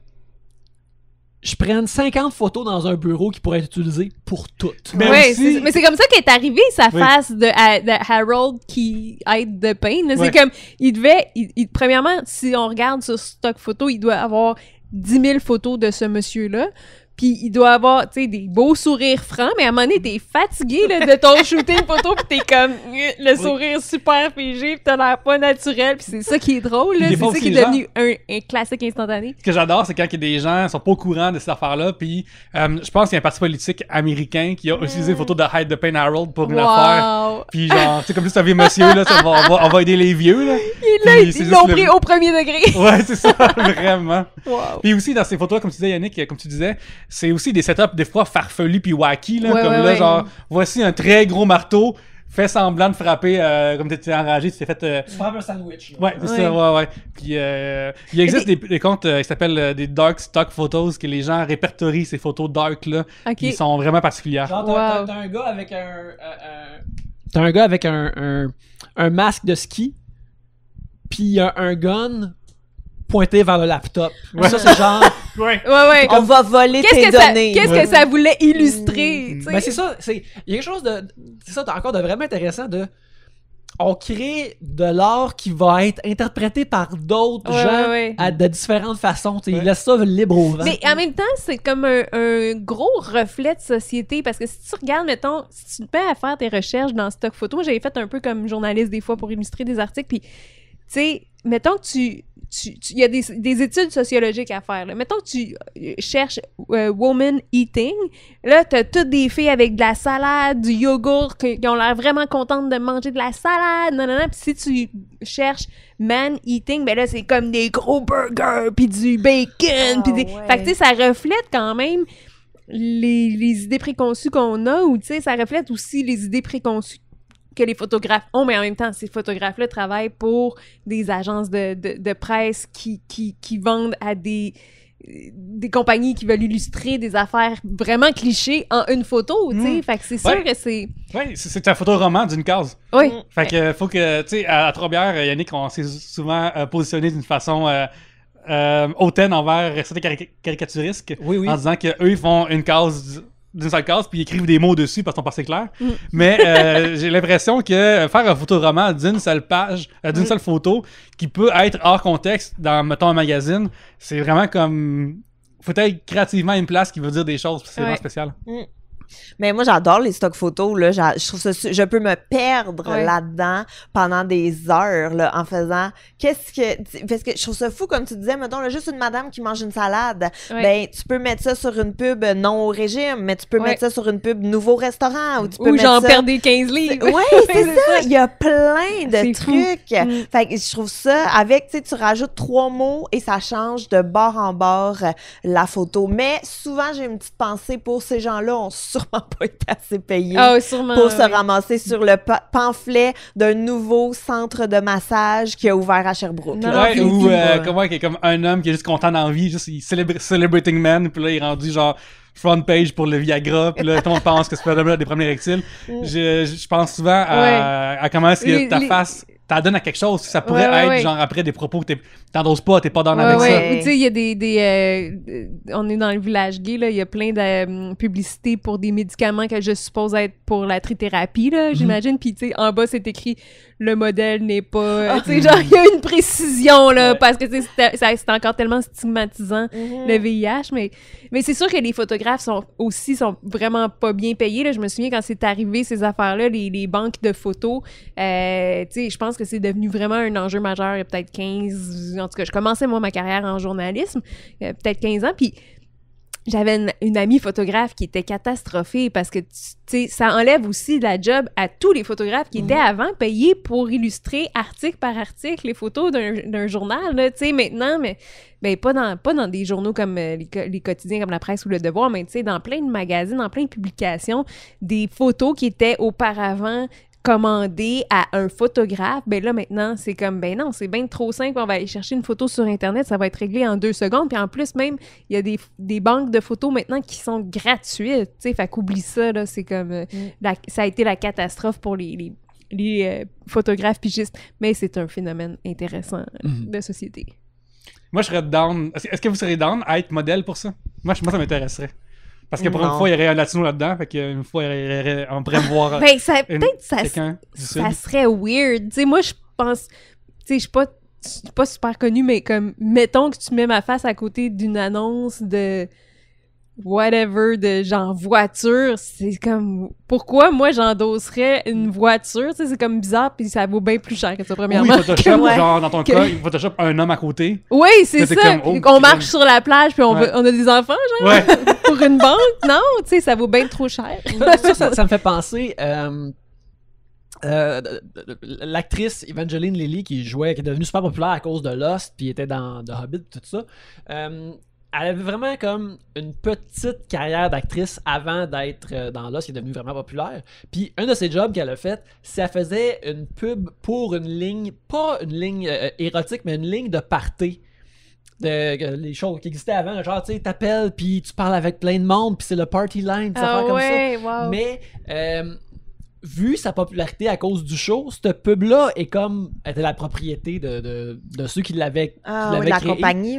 je prenne 50 photos dans un bureau qui pourrait être utilisé pour toutes. Mais Ouais, aussi- mais c'est comme ça qu'est arrivé sa Oui. face de Harold qui aide de pain. là. Ouais. C'est comme, premièrement, si on regarde sur stock photo, il doit avoir 10 000 photos de ce monsieur-là. Puis il doit avoir, tu sais, des beaux sourires francs, mais à un moment donné, t'es fatigué là, de ton shooting photo, puis t'es comme, le sourire super figé, puis t'as l'air pas naturel, puis c'est ça qui est drôle, là. Des C'est fois ça aussi, qui est les gens- devenu un classique instantané. Ce que j'adore, c'est quand il y a des gens qui sont pas au courant de cette affaire-là, puis je pense qu'il y a un parti politique américain qui a utilisé une photo de Hide the Pain Harold pour une affaire. Wow! Puis genre, tu sais, comme si c'est un vieux monsieur, là, ça, on va aider les vieux, là. Et là, Puis c'est ils juste l'ont le- pris au premier degré. Ouais, c'est ça, vraiment. Wow! Puis aussi, dans ces photos, comme tu disais, Yannick, comme tu disais, c'est aussi des setups des fois farfelus puis wacky, là, Ouais, comme ouais, là, ouais. genre, voici un très gros marteau, fais semblant de frapper, comme t'étais enragé, tu t'es fait... Tu fais un sandwich. Ouais, c'est ça, ouais. Puis il existe des comptes qui s'appellent des Dark Stock Photos, que les gens répertorient ces photos dark-là, OK. qui sont vraiment particulières. Genre, Wow. t'as un gars avec T'as un gars avec un masque de ski, puis il y a un gun pointé vers le laptop. Ça, c'est genre... Ouais. Ouais. On va voler tes Qu'est-ce que ça, données. qu'est-ce que ça voulait illustrer, tu sais? Ben c'est ça, il y a quelque chose de... C'est ça, encore de vraiment intéressant de... On crée de l'art qui va être interprété par d'autres Ouais, gens ouais. de différentes façons. Tu sais, Ouais. Ils laissent ça libre au vent. Mais en même temps, c'est comme un gros reflet de société parce que si tu regardes, mettons, si tu te mets à faire tes recherches dans stock photo, moi j'avais fait un peu comme journaliste des fois pour illustrer des articles, puis tu sais, mettons que il y a des études sociologiques à faire. Là. Mettons que tu cherches woman eating. Là, t'as toutes des filles avec de la salade, du yogourt, qui ont l'air vraiment contentes de manger de la salade. Nanana. Puis si tu cherches man eating, ben là, c'est comme des gros burgers, puis du bacon. Puis des... ouais. Fait que tu sais, ça reflète quand même les idées préconçues qu'on a, ou tu sais, ça reflète aussi les idées préconçues que les photographes ont, mais en même temps, ces photographes-là travaillent pour des agences de presse qui vendent à des compagnies qui veulent illustrer des affaires vraiment clichés en une photo, tu sais. Fait que c'est sûr Ouais. que c'est... Ouais, c'est un photo-roman d'une case. Oui. Fait que faut que, tu sais, à Trois-Bières, Yannick, on s'est souvent positionné d'une façon hautaine envers certains caricaturistes, Oui. en disant qu'eux, ils font une case d'une seule case, puis ils écrivent des mots dessus parce qu'ils sont pas assez clairs. Mais j'ai l'impression que faire un photoroman d'une seule page, d'une seule photo, qui peut être hors contexte dans, mettons, un magazine, c'est vraiment comme... Faut être créativement à une place qui veut dire des choses, puis c'est Ouais. vraiment spécial. Mais moi, j'adore les stock photos, là. Je trouve ça, je peux me perdre là-dedans pendant des heures, là, en faisant parce que je trouve ça fou, comme tu disais, mettons, là, juste une madame qui mange une salade. Ben, tu peux mettre ça sur une pub non au régime, mais tu peux mettre ça sur une pub nouveau restaurant, ou tu peux mettre j'en ça... perds des 15 livres. Oui, c'est ça. Il y a plein de trucs. Fait que je trouve ça, avec, tu sais, tu rajoutes 3 mots et ça change de bord en bord la photo. Mais souvent, j'ai une petite pensée pour ces gens-là, ont sûrement pas été assez payés pour se ramasser sur le pamphlet d'un nouveau centre de massage qui a ouvert à Sherbrooke. Ou comment qu'il y a comme un homme qui est juste content dans la vie, juste il celebrating man, puis là il est rendu genre front page pour le Viagra, puis là tout le monde pense que c'est pas des premiers rectiles. Je pense souvent à comment est-ce que ta face t'en donnes à quelque chose. Ça pourrait être genre après des propos que t'endoses pas, t'es pas dans avec ça. Tu sais, il y a on est dans le village gay, là, il y a plein de publicités pour des médicaments que je suppose être pour la trithérapie, là, j'imagine. Puis tu sais, en bas c'est écrit le modèle n'est pas. Tu sais, genre il y a une précision là, parce que c'est encore tellement stigmatisant le VIH, mais c'est sûr que les photographes sont vraiment pas bien payés là. Je me souviens quand c'est arrivé ces affaires-là, les banques de photos, tu sais, je pense que c'est devenu vraiment un enjeu majeur il y a peut-être 15... En tout cas, je commençais, moi, ma carrière en journalisme, il y a peut-être 15 ans, puis j'avais une amie photographe qui était catastrophée parce que, tu sais, ça enlève aussi la job à tous les photographes qui étaient avant payés pour illustrer article par article les photos d'un journal, là, tu sais, maintenant, mais pas dans des journaux comme les quotidiens comme La Presse ou Le Devoir, mais tu sais, dans plein de magazines, dans plein de publications, des photos qui étaient auparavant commandé à un photographe, ben là, maintenant, c'est comme, ben non, c'est bien trop simple, on va aller chercher une photo sur Internet, ça va être réglé en 2 secondes, puis en plus, même, il y a des banques de photos maintenant qui sont gratuites, tu sais, fait qu'oublie ça, là, c'est comme, ça a été la catastrophe pour les photographes pigistes, mais c'est un phénomène intéressant de société. Moi, je serais down. Est-ce que vous serez down à être modèle pour ça? Moi, ça m'intéresserait. Parce que pour une fois, il y aurait un latino là-dedans. Fait qu'une fois, on pourrait me voir. Ben, ça serait weird. Tu sais, moi, je pense. Tu sais, je suis pas super connue, mais comme, mettons que tu mets ma face à côté d'une annonce de whatever, de genre voiture, c'est comme, pourquoi moi j'endosserais une voiture, tu sais, c'est comme bizarre, puis ça vaut bien plus cher que ça, premièrement. Oui, Photoshop, genre dans ton cas, Photoshop un homme à côté. Oui, c'est ça, comme, on marche sur la plage, puis on a des enfants, genre, pour une banque, non, tu sais, ça vaut bien trop cher. ça me fait penser... l'actrice Evangeline Lilly qui est devenue super populaire à cause de Lost puis était dans The Hobbit tout ça, elle avait vraiment comme une petite carrière d'actrice avant d'être dans Lost qui est devenue vraiment populaire. Puis un de ses jobs qu'elle a fait, c'est qu'elle faisait une pub pour une ligne, pas une ligne érotique, mais une ligne de party. Les choses qui existaient avant, genre tu sais, t'appelles puis tu parles avec plein de monde puis c'est le party line, des affaires comme ça. Wow. Mais vu sa popularité à cause du show, cette pub-là était la propriété de ceux qui l'avaient créé. La compagnie.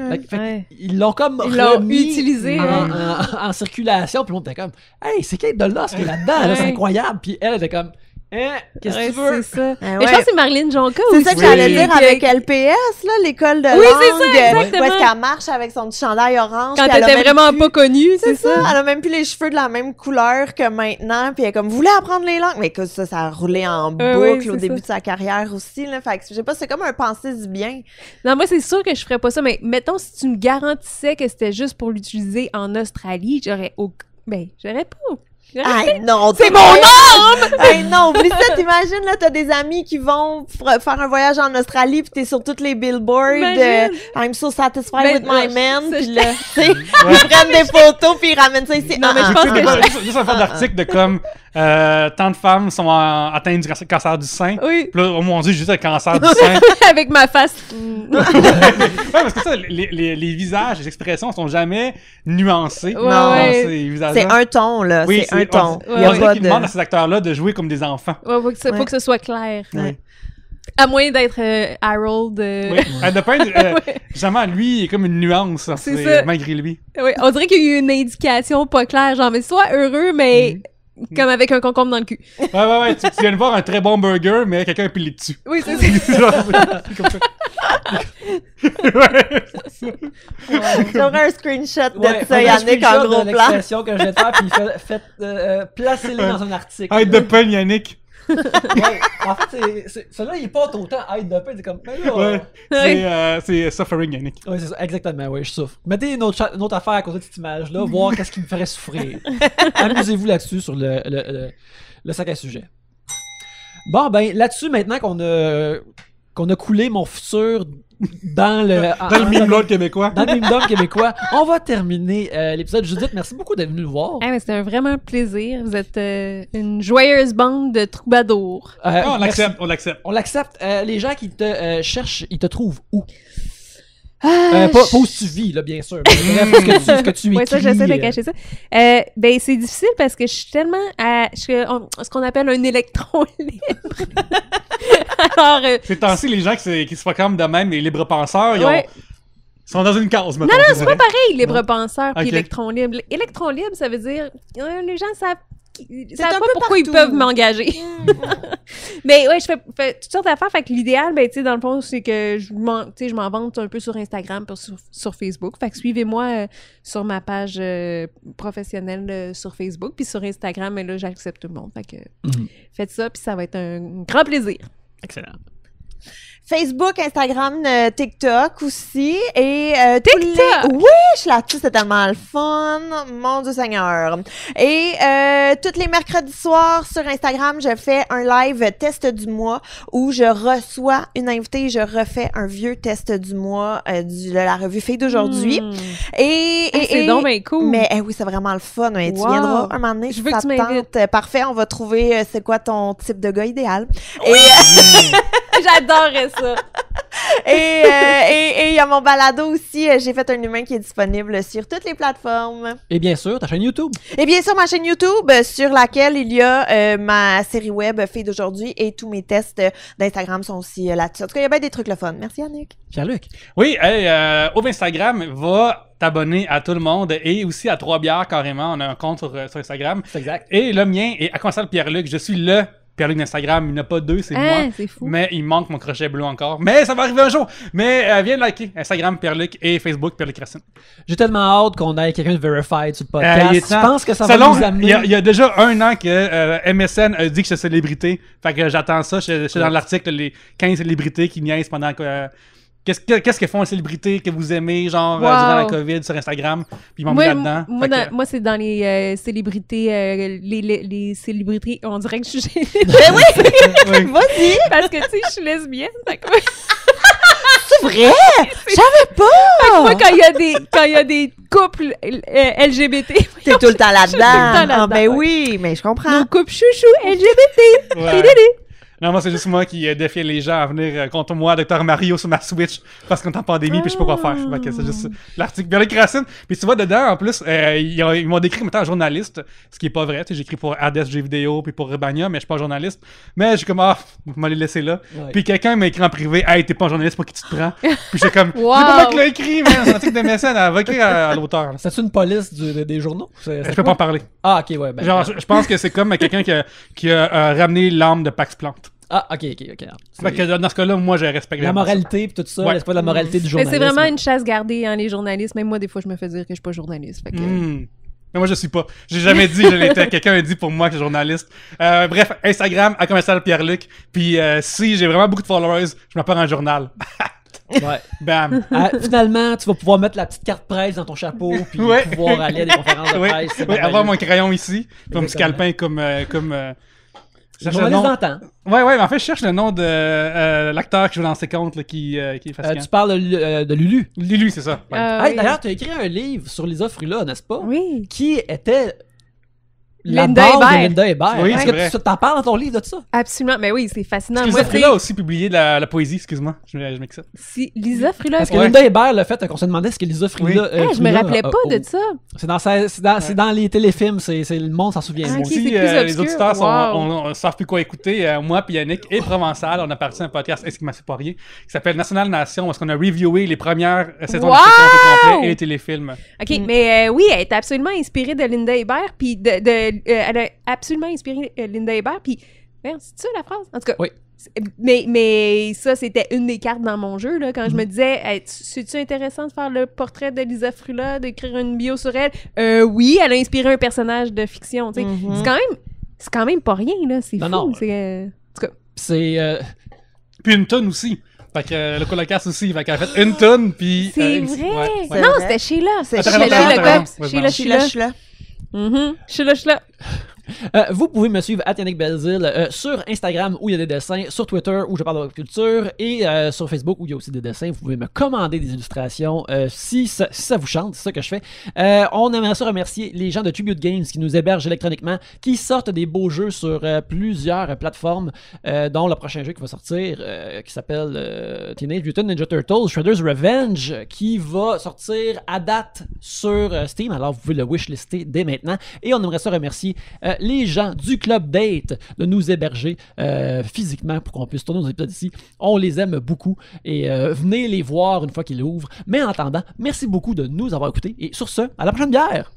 Ils l'ont comme utilisé en circulation, puis l'autre était comme « Hey, c'est Kate de Lost qui est là-dedans, là, c'est incroyable! » Puis elle était comme qu'est-ce que tu veux? C'est ça. Mais je pense que c'est Marlène Jonca aussi. C'est ça que j'allais dire avec LPS, là, l'école de langue. Oui, c'est ça, exactement. Où est-ce qu'elle marche avec son petit chandail orange. Quand elle était vraiment pas connue, c'est ça. Elle a même plus les cheveux de la même couleur que maintenant. Puis elle est comme, vous voulez apprendre les langues? Mais écoute, ça a roulé en boucle au début de sa carrière aussi, là. Fait que, je sais pas, c'est comme un pensée du bien. Non, moi, c'est sûr que je ferais pas ça. Mais mettons, si tu me garantissais que c'était juste pour l'utiliser en Australie, j'aurais pas. Hey, non, c'est mon âme! Hey, non, oublie ça, t'imagines, là, t'as des amis qui vont faire un voyage en Australie pis t'es sur toutes les billboards I'm so satisfied with my man, pis là, tu sais, ils prennent des photos pis ils ramènent ça ici. Non, mais je pense que... Juste un fait d'article de comme tant de femmes sont atteintes du cancer du sein. Oui. Pis là, oh mon Dieu, j'ai juste le cancer du sein. Avec ma face. Parce que ça, les visages, les expressions sont jamais nuancés. Non, c'est un ton, là. Oui, c'est un ton. Il y a pas qui demande à ces acteurs-là de jouer comme des enfants. Faut que ce soit clair. Oui. À moins d'être Harold. Oui. De peindre, justement, lui, il est comme une nuance, c'est ça. malgré lui. Oui, on dirait qu'il y a eu une indication pas claire, genre, mais sois heureux, mais Comme avec un concombre dans le cul. Ouais, tu viens de voir un très bon burger, mais quelqu'un a pilé dessus. Oui, c'est ça. Genre, c'est comme ça. Ouais, c'est ça. J'aurais un screenshot de Ouais, ça, un Yannick, en screenshot gros de plan. l'expression que je vais te faire, puis placez-le dans un article. Aide de peine, Yannick. Ouais. En fait, celui-là, il porte autant aide de pain, c'est comme, mais là, Ouais, c'est suffering, Yannick. ouais, c'est ça, exactement, oui, je souffre. Mettez une autre affaire à côté de cette image-là, voir qu'est-ce qui me ferait souffrir. Amusez-vous là-dessus sur le sac à sujet. Bon, ben, là-dessus, maintenant qu'on a coulé mon futur dans le meme lord québécois. dans le meme d'homme québécois, on va terminer l'épisode. Judith, merci beaucoup d'être venue nous voir. Ah, mais c'était vraiment un plaisir. Vous êtes une joyeuse bande de troubadours. On Merci. l'accepte, on l'accepte. On l'accepte. Les gens qui te cherchent, ils te trouvent où? Pas où tu vis, là, bien sûr. Mais bref, ce que tu écris. Oui, ça, j'essaie de cacher ça. Ben, c'est difficile parce que je suis tellement ce qu'on appelle un électron libre. Alors, Ces temps-ci, les gens qui se proclament de même, les libres penseurs, ouais. ils sont dans une case, maintenant. Non, c'est pas pareil, libre penseur puis Ok. électron libre. Électron libre, ça veut dire les gens savent un pas peu pourquoi ils partout. peuvent m'engager. Mais ouais, je fais toutes sortes d'affaires. Fait que l'idéal, ben, tu sais, dans le fond, c'est que je m'en vante un peu sur Instagram, puis sur Facebook. Fait que suivez-moi sur ma page professionnelle sur Facebook, puis sur Instagram, et là, j'accepte tout le monde. Fait que faites ça, puis ça va être un grand plaisir. Excellent. Facebook, Instagram, TikTok aussi. Et TikTok! Oui, je suis là-dessus, c'est tellement le fun. Mon Dieu Seigneur. Et tous les mercredis soirs sur Instagram, je fais un live test du mois où je reçois une invitée et je refais un vieux test du mois de la revue Filles d'aujourd'hui. C'est donc bien cool. Mais oui, c'est vraiment le fun. Mais tu Wow. viendras un moment donné. Je si veux que ça tu te m'invites. tente. Parfait, on va trouver c'est quoi ton type de gars idéal. J'adorerais ça. Et il y a mon balado aussi. J'ai fait un humain qui est disponible sur toutes les plateformes. Et bien sûr, ta chaîne YouTube. Et bien sûr, ma chaîne YouTube sur laquelle il y a ma série web Filles d'aujourd'hui et tous mes tests d'Instagram sont aussi là-dessus. En tout cas, il y a bien des trucs le fun. Merci Yannick. Pierre-Luc. Oui, ouvre Instagram, va t'abonner à tout le monde et aussi à 3 bières carrément. On a un compte sur Instagram. C'est exact. Et le mien est à commencer le Pierre-Luc. Je suis le Pierre-Luc d'Instagram. Il n'y en a pas 2, c'est moi. C'est fou. Mais il manque mon crochet bleu encore. Mais ça va arriver un jour. Mais viens liker Instagram Pierre-Luc et Facebook Pierre-Luc Racine. J'ai tellement hâte qu'on ait quelqu'un de verified sur le podcast. Il est Tu temps. penses que ça Selon, va nous amener? il y a déjà 1 an que MSN a dit que je suis célébrité. Fait que j'attends ça. Je suis dans l'article les 15 célébrités qui niaisent pendant que... Qu'est-ce que font les célébrités que vous aimez, genre, durant la COVID sur Instagram? Puis ils m'ont mis là-dedans. Moi, c'est dans les célébrités, les célébrités, on dirait que je suis gênée. Ben oui! Oui. Vas-y! Parce que, tu sais, je suis lesbienne. Fait que, C'est vrai! J'avais pas! moi, quand il y a des couples LGBT, T'es tout le temps Je suis tout le temps là-dedans. là-dedans, Ah, ben ouais. oui, mais je comprends. nos couples chouchou LGBT. Ouais. Tididi. Non, moi, c'est juste moi qui défiais les gens à venir contre moi, Dr Mario, sur ma Switch, parce qu'on est en pandémie, puis je sais pas quoi faire. Fait que c'est juste l'article Pierre-Luc Racine. Puis tu vois, dedans, en plus, ils m'ont décrit comme étant journaliste, ce qui est pas vrai. Tu sais, j'écris pour Hades Jeux vidéo, puis pour Rebania, mais je suis pas journaliste. Mais j'ai comme, vous m'allez laisser là. Ouais. Puis quelqu'un m'a écrit en privé, hey, t'es pas un journaliste, pour qui tu te prends? Puis j'étais comme, Wow. c'est pas moi qui l'ai écrit, mais c'est un article de MSN, elle va écrire à l'auteur. là. C'est-tu une police des journaux? Je peux pas en parler. Ah, ok, ouais. Ben, Genre, je pense que c'est comme quelqu'un qui a ramené l'âme de Pax Plante. Ah, ok. Fait que dans ce cas-là, moi, je respecte La vraiment ça. moralité et tout ça, Ouais. c'est pas la moralité du Mais journalisme. c'est vraiment une chasse gardée, hein, les journalistes. Même moi, des fois, je me fais dire que je suis pas journaliste. Fait que... Mais moi, je suis pas. J'ai jamais dit que je l'étais. Quelqu'un a dit pour moi que je suis journaliste. Bref, Instagram, à commercial Pierre-Luc. Puis si j'ai vraiment beaucoup de followers, je m'appelle un journal. Ouais. Bam. Finalement, tu vas pouvoir mettre la petite carte presse dans ton chapeau puis Ouais. pouvoir aller à des conférences de Oui, presse. c'est oui, merveilleux. avoir mon crayon ici, puis mon petit Exactement. calepin comme je cherche le Journaliste nom. d'antan. Ouais, mais en fait, je cherche le nom de l'acteur qui joue dans ses comptes, là, qui est fatigant. Tu parles de Lulu. Lulu, c'est ça. Ouais. Hey, oui. d'ailleurs, tu as écrit un livre sur Lisa Frula, n'est-ce pas? Oui. Qui était la Linda base Hébert. de Linda Hébert. Oui, Est-ce c'est que vrai. tu t'en parles dans ton livre de ça? Absolument. Mais oui, c'est fascinant. Lisa Moi, Frula a aussi publié de la poésie, excuse-moi. Je m'excite. si Lisa Frula. Parce que Ouais. Linda Hébert l'a fait qu'on se demandait ce que Lisa Frula. Hey, je me rappelais pas de ça. C'est dans les téléfilms, c'est le monde s'en souvient. Ah, moins. ok. Si c'est plus les obscur. auditeurs Wow. on savent plus quoi écouter, moi puis Yannick et Provençal, on a parti un podcast Est-ce qu'il m'a séparé qui s'appelle National Nation, parce qu'on a reviewé les premières saisons Wow! de séquences au complet et les téléfilms. OK, mais oui, elle est absolument inspirée de Linda Hébert puis de elle a absolument inspiré Linda Hébert. Puis, c'est ça la phrase? En tout cas, Oui. Mais ça, c'était une des cartes dans mon jeu, là, quand je me disais, hey, c'est-tu intéressant de faire le portrait de Lisa Frula, d'écrire une bio sur elle? Oui, elle a inspiré un personnage de fiction, tu sais. C'est quand même pas rien, là, c'est fou. Non. C'est, en tout cas. C'est... Puis une tonne aussi. Fait que le colocasse aussi. Fait qu'elle a fait une tonne, puis... C'est ouais, vrai! ouais. Non, vrai. c'était Sheila. C'est Attends, Sheila, attends, le attends, gars. attends. Sheila. Sheila. Vous pouvez me suivre Yannick Belzile sur Instagram où il y a des dessins, sur Twitter où je parle de culture et sur Facebook où il y a aussi des dessins. Vous pouvez me commander des illustrations si ça vous chante, c'est ça que je fais. On aimerait ça remercier les gens de Tribute Games qui nous hébergent électroniquement, qui sortent des beaux jeux sur plusieurs plateformes, dont le prochain jeu qui va sortir qui s'appelle Teenage Mutant Ninja Turtles Shredder's Revenge, qui va sortir à date sur Steam. Alors vous pouvez le wishlister dès maintenant. Et on aimerait ça remercier les gens du Club Date de nous héberger physiquement pour qu'on puisse tourner nos épisodes ici. On les aime beaucoup et venez les voir une fois qu'ils ouvrent. Mais en attendant, merci beaucoup de nous avoir écoutés et sur ce, à la prochaine bière!